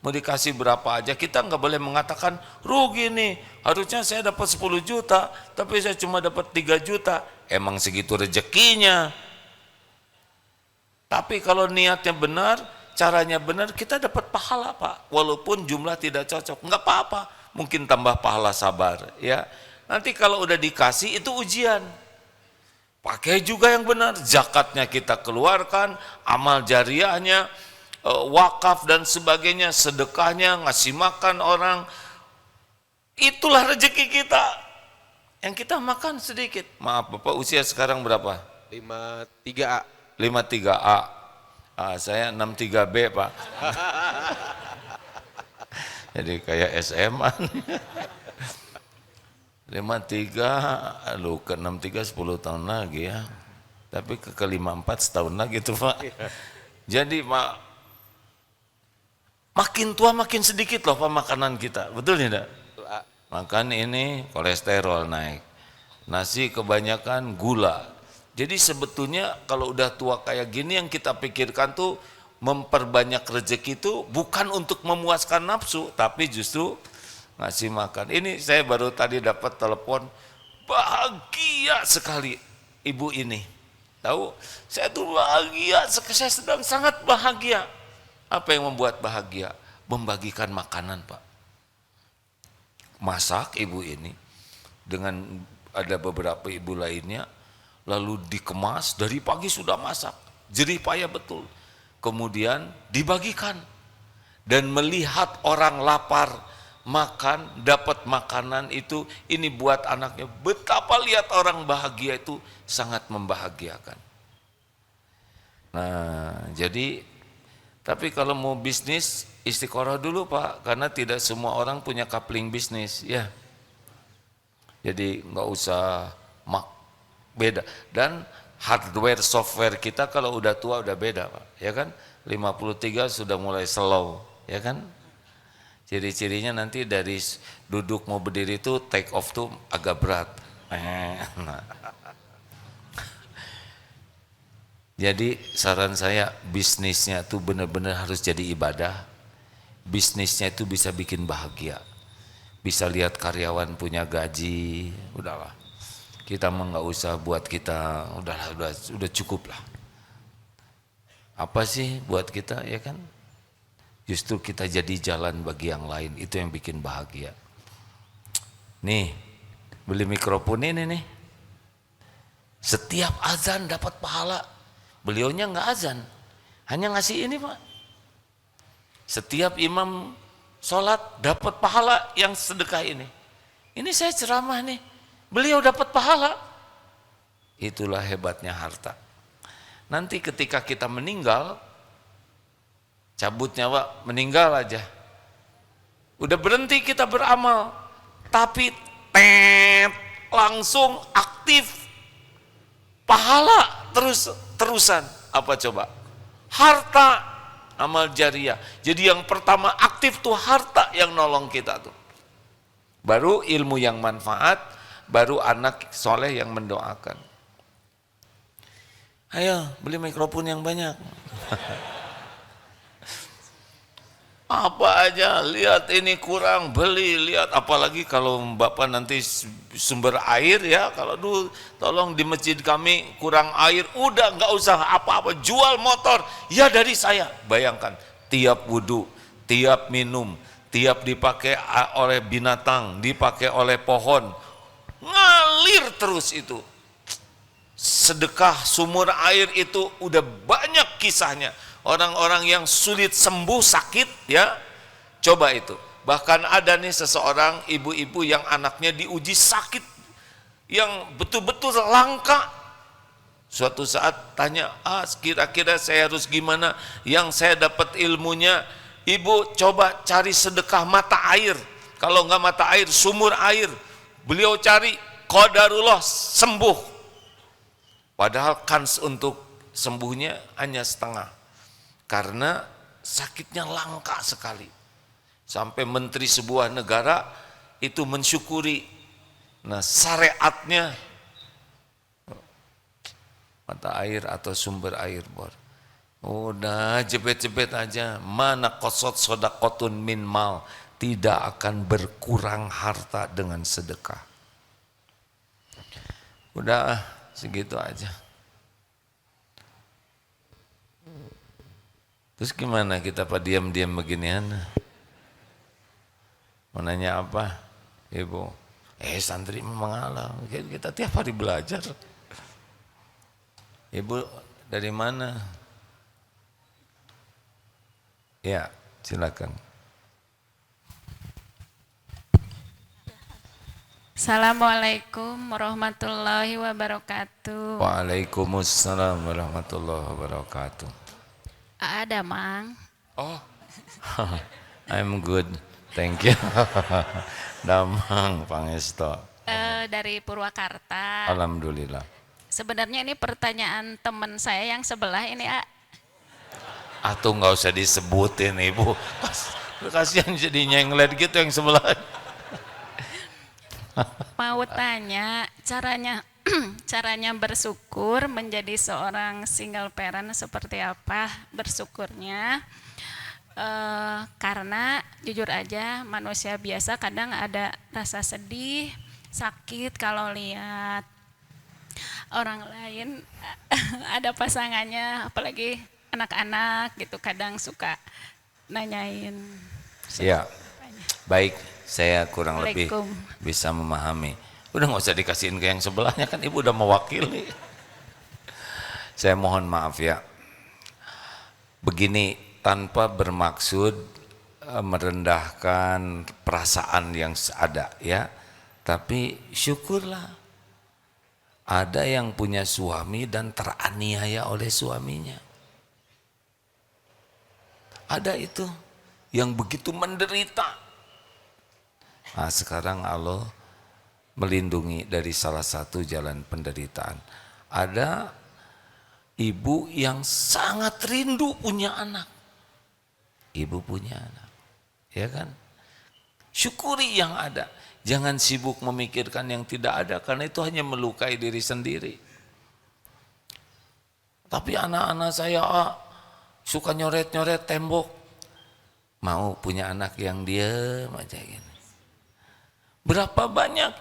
Mau dikasih berapa aja, kita nggak boleh mengatakan rugi nih, harusnya saya dapat 10 juta, tapi saya cuma dapat 3 juta. Emang segitu rezekinya. Tapi kalau niatnya benar, caranya benar, kita dapat pahala Pak. Walaupun jumlah tidak cocok, nggak apa-apa. Mungkin tambah pahala sabar ya. Nanti kalau udah dikasih itu ujian. Pakai juga yang benar, zakatnya kita keluarkan, amal jariahnya, wakaf dan sebagainya, sedekahnya, ngasih makan orang. Itulah rezeki kita. Yang kita makan sedikit. Maaf Bapak, usia sekarang berapa? 53A. 53A. Saya 63B Pak. Jadi kayak SMA. 53, lu ke 63 10 tahun lagi ya. Tapi ke 54 setahun lagi tuh Pak. Jadi makin tua makin sedikit loh Pak makanan kita. Betul tidak? Makan ini kolesterol naik. Nasi kebanyakan gula. Jadi sebetulnya kalau udah tua kayak gini yang kita pikirkan tuh memperbanyak rezeki itu bukan untuk memuaskan nafsu, tapi justru ngasih makan. Ini saya baru tadi dapat telepon, bahagia sekali ibu ini. Tahu, saya tuh bahagia, saya sedang sangat bahagia. Apa yang membuat bahagia? Membagikan makanan Pak. Masak ibu ini, dengan ada beberapa ibu lainnya, lalu dikemas, dari pagi sudah masak, jerih payah betul. Kemudian dibagikan, dan melihat orang lapar, makan, dapat makanan itu, ini buat anaknya, betapa lihat orang bahagia itu sangat membahagiakan. Nah, jadi, tapi kalau mau bisnis, istiqoroh dulu Pak, karena tidak semua orang punya coupling bisnis, ya. Jadi nggak usah beda. Dan hardware software kita kalau udah tua udah beda Pak, ya kan? 53 sudah mulai slow, ya kan? Ciri-cirinya nanti dari duduk mau berdiri itu take off tuh agak berat. Nah. Jadi saran saya bisnisnya tuh benar-benar harus jadi ibadah. Bisnisnya itu bisa bikin bahagia. Bisa lihat karyawan punya gaji, udahlah. Kita mah nggak usah buat kita, udahlah, udah cukup lah. Apa sih buat kita, ya kan? Justru kita jadi jalan bagi yang lain, itu yang bikin bahagia. Nih, beli mikrofon ini nih. Setiap azan dapat pahala. Beliaunya nggak azan, hanya ngasih ini Pak. Setiap imam sholat dapat pahala yang sedekah ini. Ini saya ceramah nih, beliau dapat pahala. Itulah hebatnya harta. Nanti ketika kita meninggal, cabut nyawa, meninggal aja. Udah berhenti kita beramal, tapi langsung aktif pahala terusan. Apa coba? Harta, amal jariah. Jadi yang pertama aktif tuh harta yang nolong kita tuh. Baru ilmu yang manfaat, baru anak soleh yang mendoakan. Ayo beli mikrofon yang banyak. Apa aja, lihat ini kurang, beli, lihat. Apalagi kalau Bapak nanti sumber air ya, kalau dulu tolong di masjid kami kurang air, udah nggak usah apa-apa, jual motor, ya dari saya. Bayangkan, tiap wudhu, tiap minum, tiap dipakai oleh binatang, dipakai oleh pohon, ngalir terus itu. Sedekah sumur air itu udah banyak kisahnya. Orang-orang yang sulit sembuh sakit ya, coba itu. Bahkan ada nih seseorang ibu-ibu yang anaknya diuji sakit yang betul-betul langka. Suatu saat tanya, kira-kira saya harus gimana? Yang saya dapat ilmunya, ibu coba cari sedekah mata air. Kalau nggak mata air, sumur air. Beliau cari, qadarullah sembuh. Padahal kans untuk sembuhnya hanya setengah. Karena sakitnya langka sekali. Sampai menteri sebuah negara itu mensyukuri. Nah, syariatnya mata air atau sumber air bor. Udah jebet-jebet aja. Mana qasad sodaqotun min mal. Tidak akan berkurang harta dengan sedekah. Udah segitu aja. Terus gimana kita Pak diam-diam beginian? Mau nanya apa? Ibu, santri mengalah, kita tiap hari belajar. Ibu dari mana? Ya, silakan. Assalamualaikum warahmatullahi wabarakatuh. Waalaikumsalam warahmatullahi wabarakatuh. Ada, Mang. Oh, I'm good, thank you. Damang Pangesto. Dari Purwakarta. Alhamdulillah. Sebenarnya ini pertanyaan teman saya yang sebelah ini, Atau nggak usah disebutin Ibu. Kasihan jadi nyenglet gitu yang sebelah. Mau tanya caranya bersyukur menjadi seorang single parent seperti apa bersyukurnya. Karena jujur aja manusia biasa kadang ada rasa sedih, sakit kalau lihat orang lain ada pasangannya, apalagi anak-anak gitu, kadang suka nanyain. Ya, baik, saya kurang lebih Assalamualaikum. bisa memahami. Udah nggak usah dikasihin ke yang sebelahnya, kan Ibu udah mewakili. Saya mohon maaf ya. Begini, tanpa bermaksud merendahkan perasaan yang ada ya, tapi syukurlah. Ada yang punya suami dan teraniaya oleh suaminya. Ada itu yang begitu menderita. Nah, sekarang Allah melindungi dari salah satu jalan penderitaan. Ada Ibu yang sangat rindu punya anak. Ibu punya anak, ya kan? Syukuri yang ada. Jangan sibuk memikirkan yang tidak ada, karena itu hanya melukai diri sendiri. Tapi anak-anak saya suka nyoret-nyoret tembok. Mau punya anak yang diam aja gini. Berapa banyak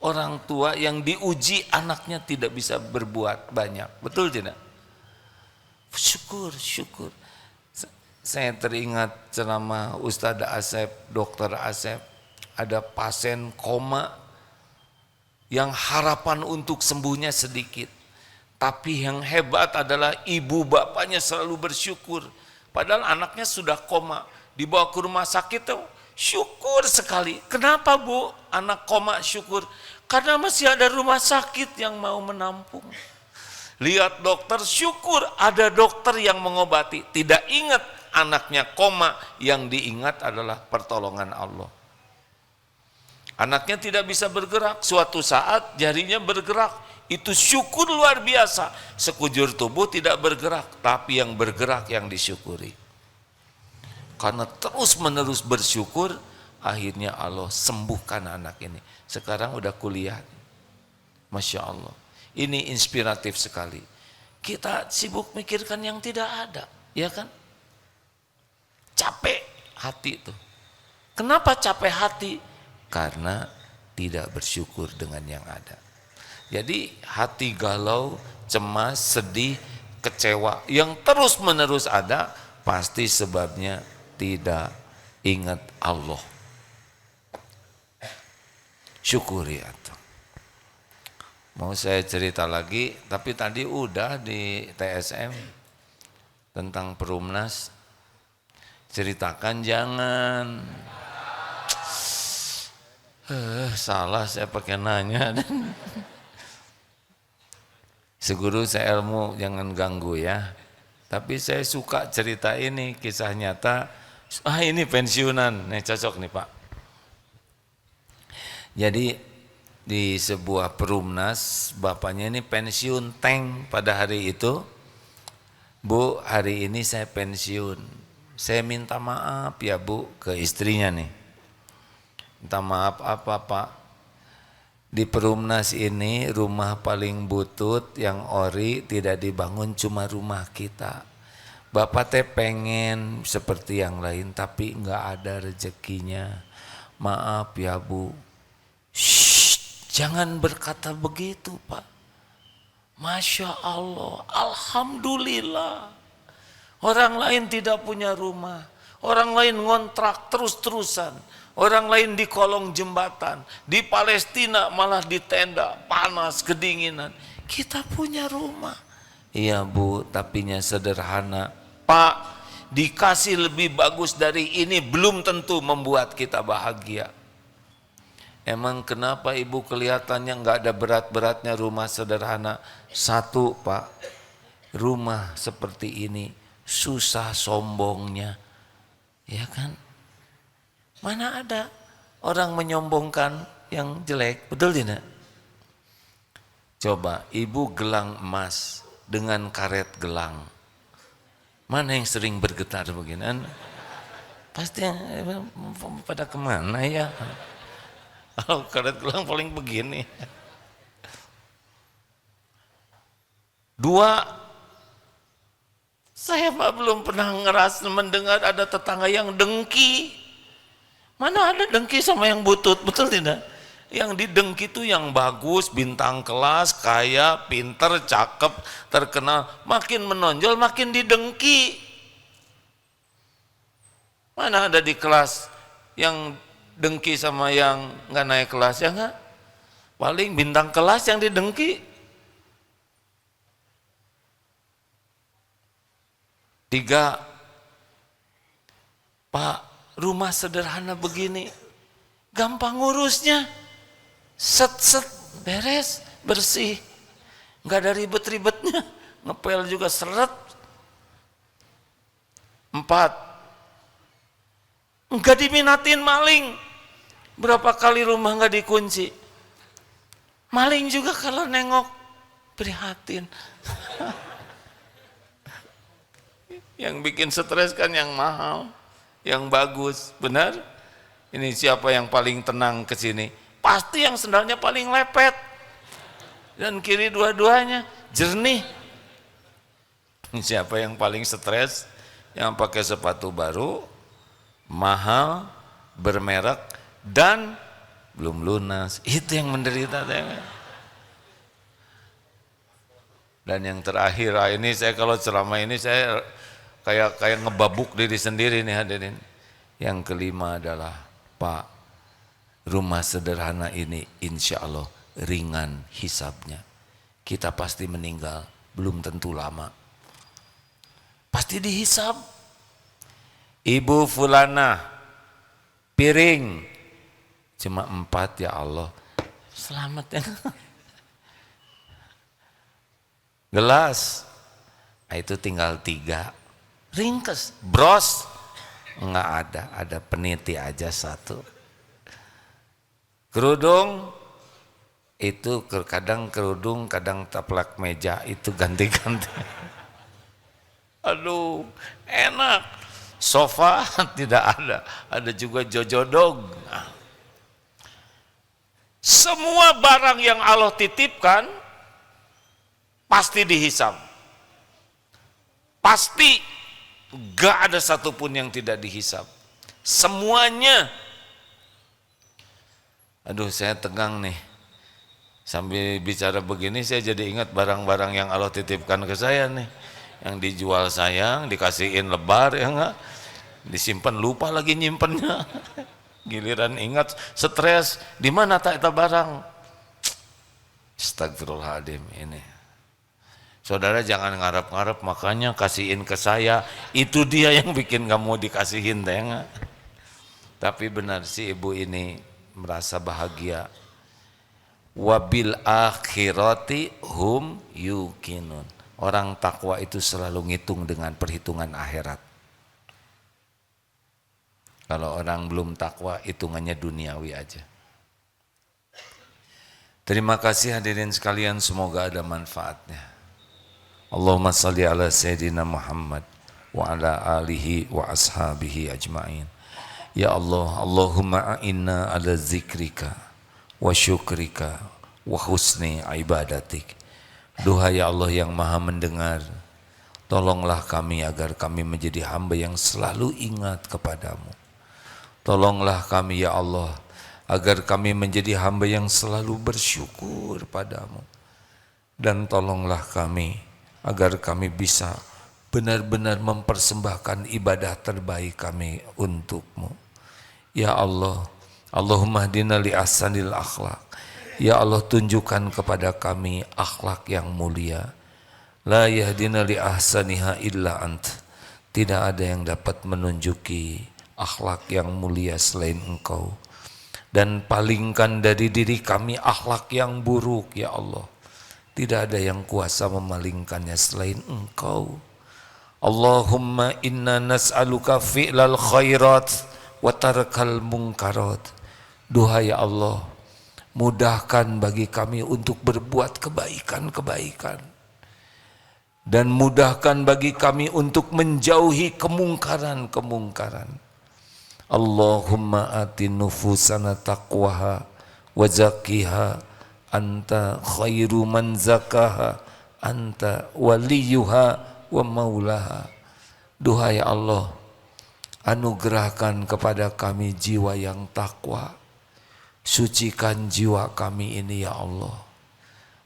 orang tua yang diuji anaknya tidak bisa berbuat banyak. Betul tidak? Syukur. Saya teringat ceramah Ustadz Asep, Dokter Asep. Ada pasien koma yang harapan untuk sembuhnya sedikit. Tapi yang hebat adalah ibu bapaknya selalu bersyukur. Padahal anaknya sudah koma. Dibawa ke rumah sakit tuh syukur sekali. Kenapa Bu? Anak koma syukur. Karena masih ada rumah sakit yang mau menampung. Lihat dokter, syukur ada dokter yang mengobati. Tidak ingat anaknya koma, yang diingat adalah pertolongan Allah. Anaknya tidak bisa bergerak, suatu saat jarinya bergerak. Itu syukur luar biasa. Sekujur tubuh tidak bergerak, tapi yang bergerak yang disyukuri. Karena terus menerus bersyukur, akhirnya Allah sembuhkan anak ini. Sekarang udah kuliah. Masya Allah. Ini inspiratif sekali. Kita sibuk mikirkan yang tidak ada, ya kan? Capek hati itu. Kenapa capek hati? Karena tidak bersyukur dengan yang ada. Jadi hati galau, cemas, sedih, kecewa yang terus menerus ada, pasti sebabnya tidak ingat Allah. Syukuri atau. Mau saya cerita lagi, tapi tadi udah di TSM tentang Perumnas. Ceritakan jangan. Salah saya pakai nanya. Seguru saya ilmu, jangan ganggu ya. Tapi saya suka cerita ini, kisah nyata. Ini pensiunan, nih cocok nih Pak. Jadi di sebuah Perumnas, bapaknya ini pensiun tank pada hari itu. Bu, hari ini saya pensiun. Saya minta maaf ya Bu ke istrinya nih. Minta maaf apa Pak? Di Perumnas ini rumah paling butut yang ori tidak dibangun cuma rumah kita. Bapak teh pengen seperti yang lain tapi enggak ada rezekinya. Maaf ya Bu. Shh, jangan berkata begitu Pak. Masya Allah, Alhamdulillah. Orang lain tidak punya rumah, orang lain ngontrak terus-terusan, orang lain di kolong jembatan, di Palestina malah di tenda, panas, kedinginan. Kita punya rumah. Iya Bu, tapinya sederhana. Pak, dikasih lebih bagus dari ini belum tentu membuat kita bahagia. Emang kenapa Ibu kelihatannya nggak ada berat-beratnya rumah sederhana? Satu Pak, rumah seperti ini susah sombongnya, ya kan? Mana ada orang menyombongkan yang jelek, betul tidak? Coba Ibu gelang emas dengan karet gelang, mana yang sering bergetar begini? Pasti pada kemana ya? Kalau karet gelang paling begini. Dua, saya Pak belum pernah mendengar ada tetangga yang dengki. Mana ada dengki sama yang butut, betul tidak? Yang didengki itu yang bagus, bintang kelas, kaya, pinter, cakep, terkenal. Makin menonjol, makin didengki. Mana ada di kelas yang dengki sama yang nggak naik kelas, ya nggak? Paling bintang kelas yang didengki. 3, Pak, rumah sederhana begini, gampang ngurusnya, set beres, bersih, nggak ada ribet-ribetnya, ngepel juga seret. 4, nggak diminatin maling, berapa kali rumah nggak dikunci, maling juga kalau nengok prihatin. Yang bikin stres kan yang mahal, yang bagus, benar? Ini siapa yang paling tenang ke sini? Pasti yang sendalnya paling lepet. Dan kiri dua-duanya jernih. Siapa yang paling stres? Yang pakai sepatu baru, mahal, bermerek, dan belum lunas. Itu yang menderita. Dan yang terakhir, ini saya kalau ceramah ini saya kayak ngebabuk diri sendiri nih hadirin. Yang kelima adalah, Pak, rumah sederhana ini insya Allah ringan hisabnya. Kita pasti meninggal, belum tentu lama. Pasti dihisab. Ibu fulana, piring cuma 4 ya Allah. Selamat ya. Gelas, itu tinggal 3. Ringkes, bros, enggak ada peniti aja 1. Kerudung, itu kadang kerudung, kadang taplak meja, itu ganti-ganti. Aduh, enak. Sofa tidak ada juga jojodog. Semua barang yang Allah titipkan pasti dihisab. Pasti. Gak ada satupun yang tidak dihisab. Semuanya. Aduh, saya tegang nih. Sambil bicara begini saya jadi ingat barang-barang yang Allah titipkan ke saya nih. Yang dijual sayang, dikasihin lebar ya enggak. Disimpan lupa lagi nyimpennya. Giliran ingat stres, di mana tak itu barang? Astagfirullahaladzim ini. Saudara jangan ngarep-ngarep, makanya kasihin ke saya, itu dia yang bikin kamu dikasihin teh. Tapi benar sih ibu ini merasa bahagia. Wabil akhirati hum yuqinun. Orang takwa itu selalu ngitung dengan perhitungan akhirat. Kalau orang belum takwa, hitungannya duniawi aja. Terima kasih hadirin sekalian, semoga ada manfaatnya. Allahumma salli ala Sayyidina Muhammad wa ala alihi wa ashabihi ajma'in. Ya Allah, Allahumma a'inna ala zikrika wa syukrika wa husni ibadatik. Duha ya Allah yang maha mendengar, tolonglah kami agar kami menjadi hamba yang selalu ingat kepadamu. Tolonglah kami ya Allah agar kami menjadi hamba yang selalu bersyukur padamu. Dan tolonglah kami agar kami bisa benar-benar mempersembahkan ibadah terbaik kami untukmu. Ya Allah, Allahumma hdina li ahsanil akhlak. Ya Allah, tunjukkan kepada kami akhlak yang mulia. La yahdina li ahsaniha illa ant. Tidak ada yang dapat menunjuki akhlak yang mulia selain Engkau. Dan palingkan dari diri kami akhlak yang buruk ya Allah. Tidak ada yang kuasa memalingkannya selain Engkau. Allahumma inna nas'aluka fi'lal khairat wa tarkal munkarat. Duha ya Allah, mudahkan bagi kami untuk berbuat kebaikan-kebaikan. Dan mudahkan bagi kami untuk menjauhi kemungkaran-kemungkaran. Allahumma ati nufusana taqwaha wa zakkiha anta khairu man zakaha anta waliyuha wa maulaha. Duha ya Allah, anugerahkan kepada kami jiwa yang takwa. Sucikan jiwa kami ini ya Allah.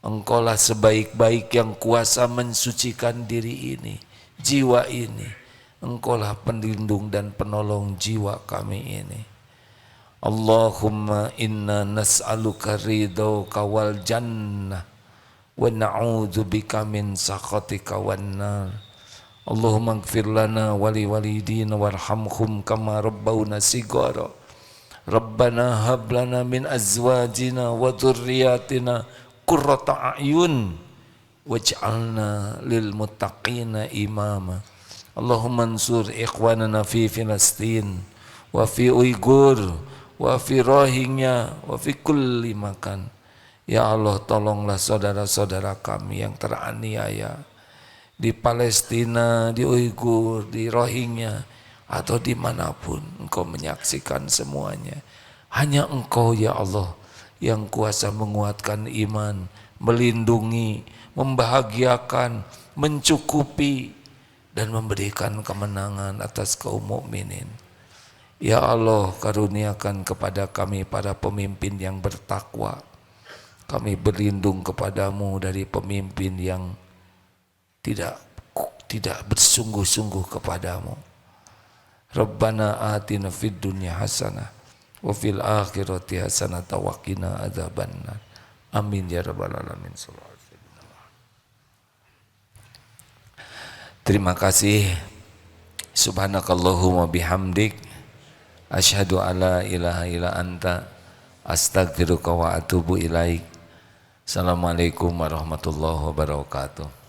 Engkaulah sebaik-baik yang kuasa mensucikan diri ini, jiwa ini. Engkaulah pelindung dan penolong jiwa kami ini. Allahumma inna nas'aluka ridhaka wal jannah wa na'udzubika min sakhatika wan nar. Allahumma ighfir lana wa li walidina warhamhum kama rabbawna shighara. Rabbana hab lana min azwajina wa dhurriyyatina qurrata a'yun waj'alna lil muttaqina imama. Allahumma ansur ikhwanana fi Filastin wa fi Uyghur wa fi Rohingya wa fi kulli makan. Ya Allah, tolonglah saudara-saudara kami yang teraniaya, di Palestina, di Uighur, di Rohingya, atau dimanapun engkau menyaksikan semuanya. Hanya engkau ya Allah yang kuasa menguatkan iman, melindungi, membahagiakan, mencukupi, dan memberikan kemenangan atas kaum mukminin. Ya Allah, karuniakan kepada kami para pemimpin yang bertakwa. Kami berlindung kepadamu dari pemimpin yang tidak bersungguh-sungguh kepadamu. Rabbana atina fid dunya hasanah wa fil akhirati hasanah wa qina adzabannar. Amin ya rabbal alamin. Terima kasih. Subhanakallahumma bihamdik asyhadu alla ilaha illa anta astaghfiruka wa atubu ilaik. Assalamualaikum warahmatullahi wabarakatuh.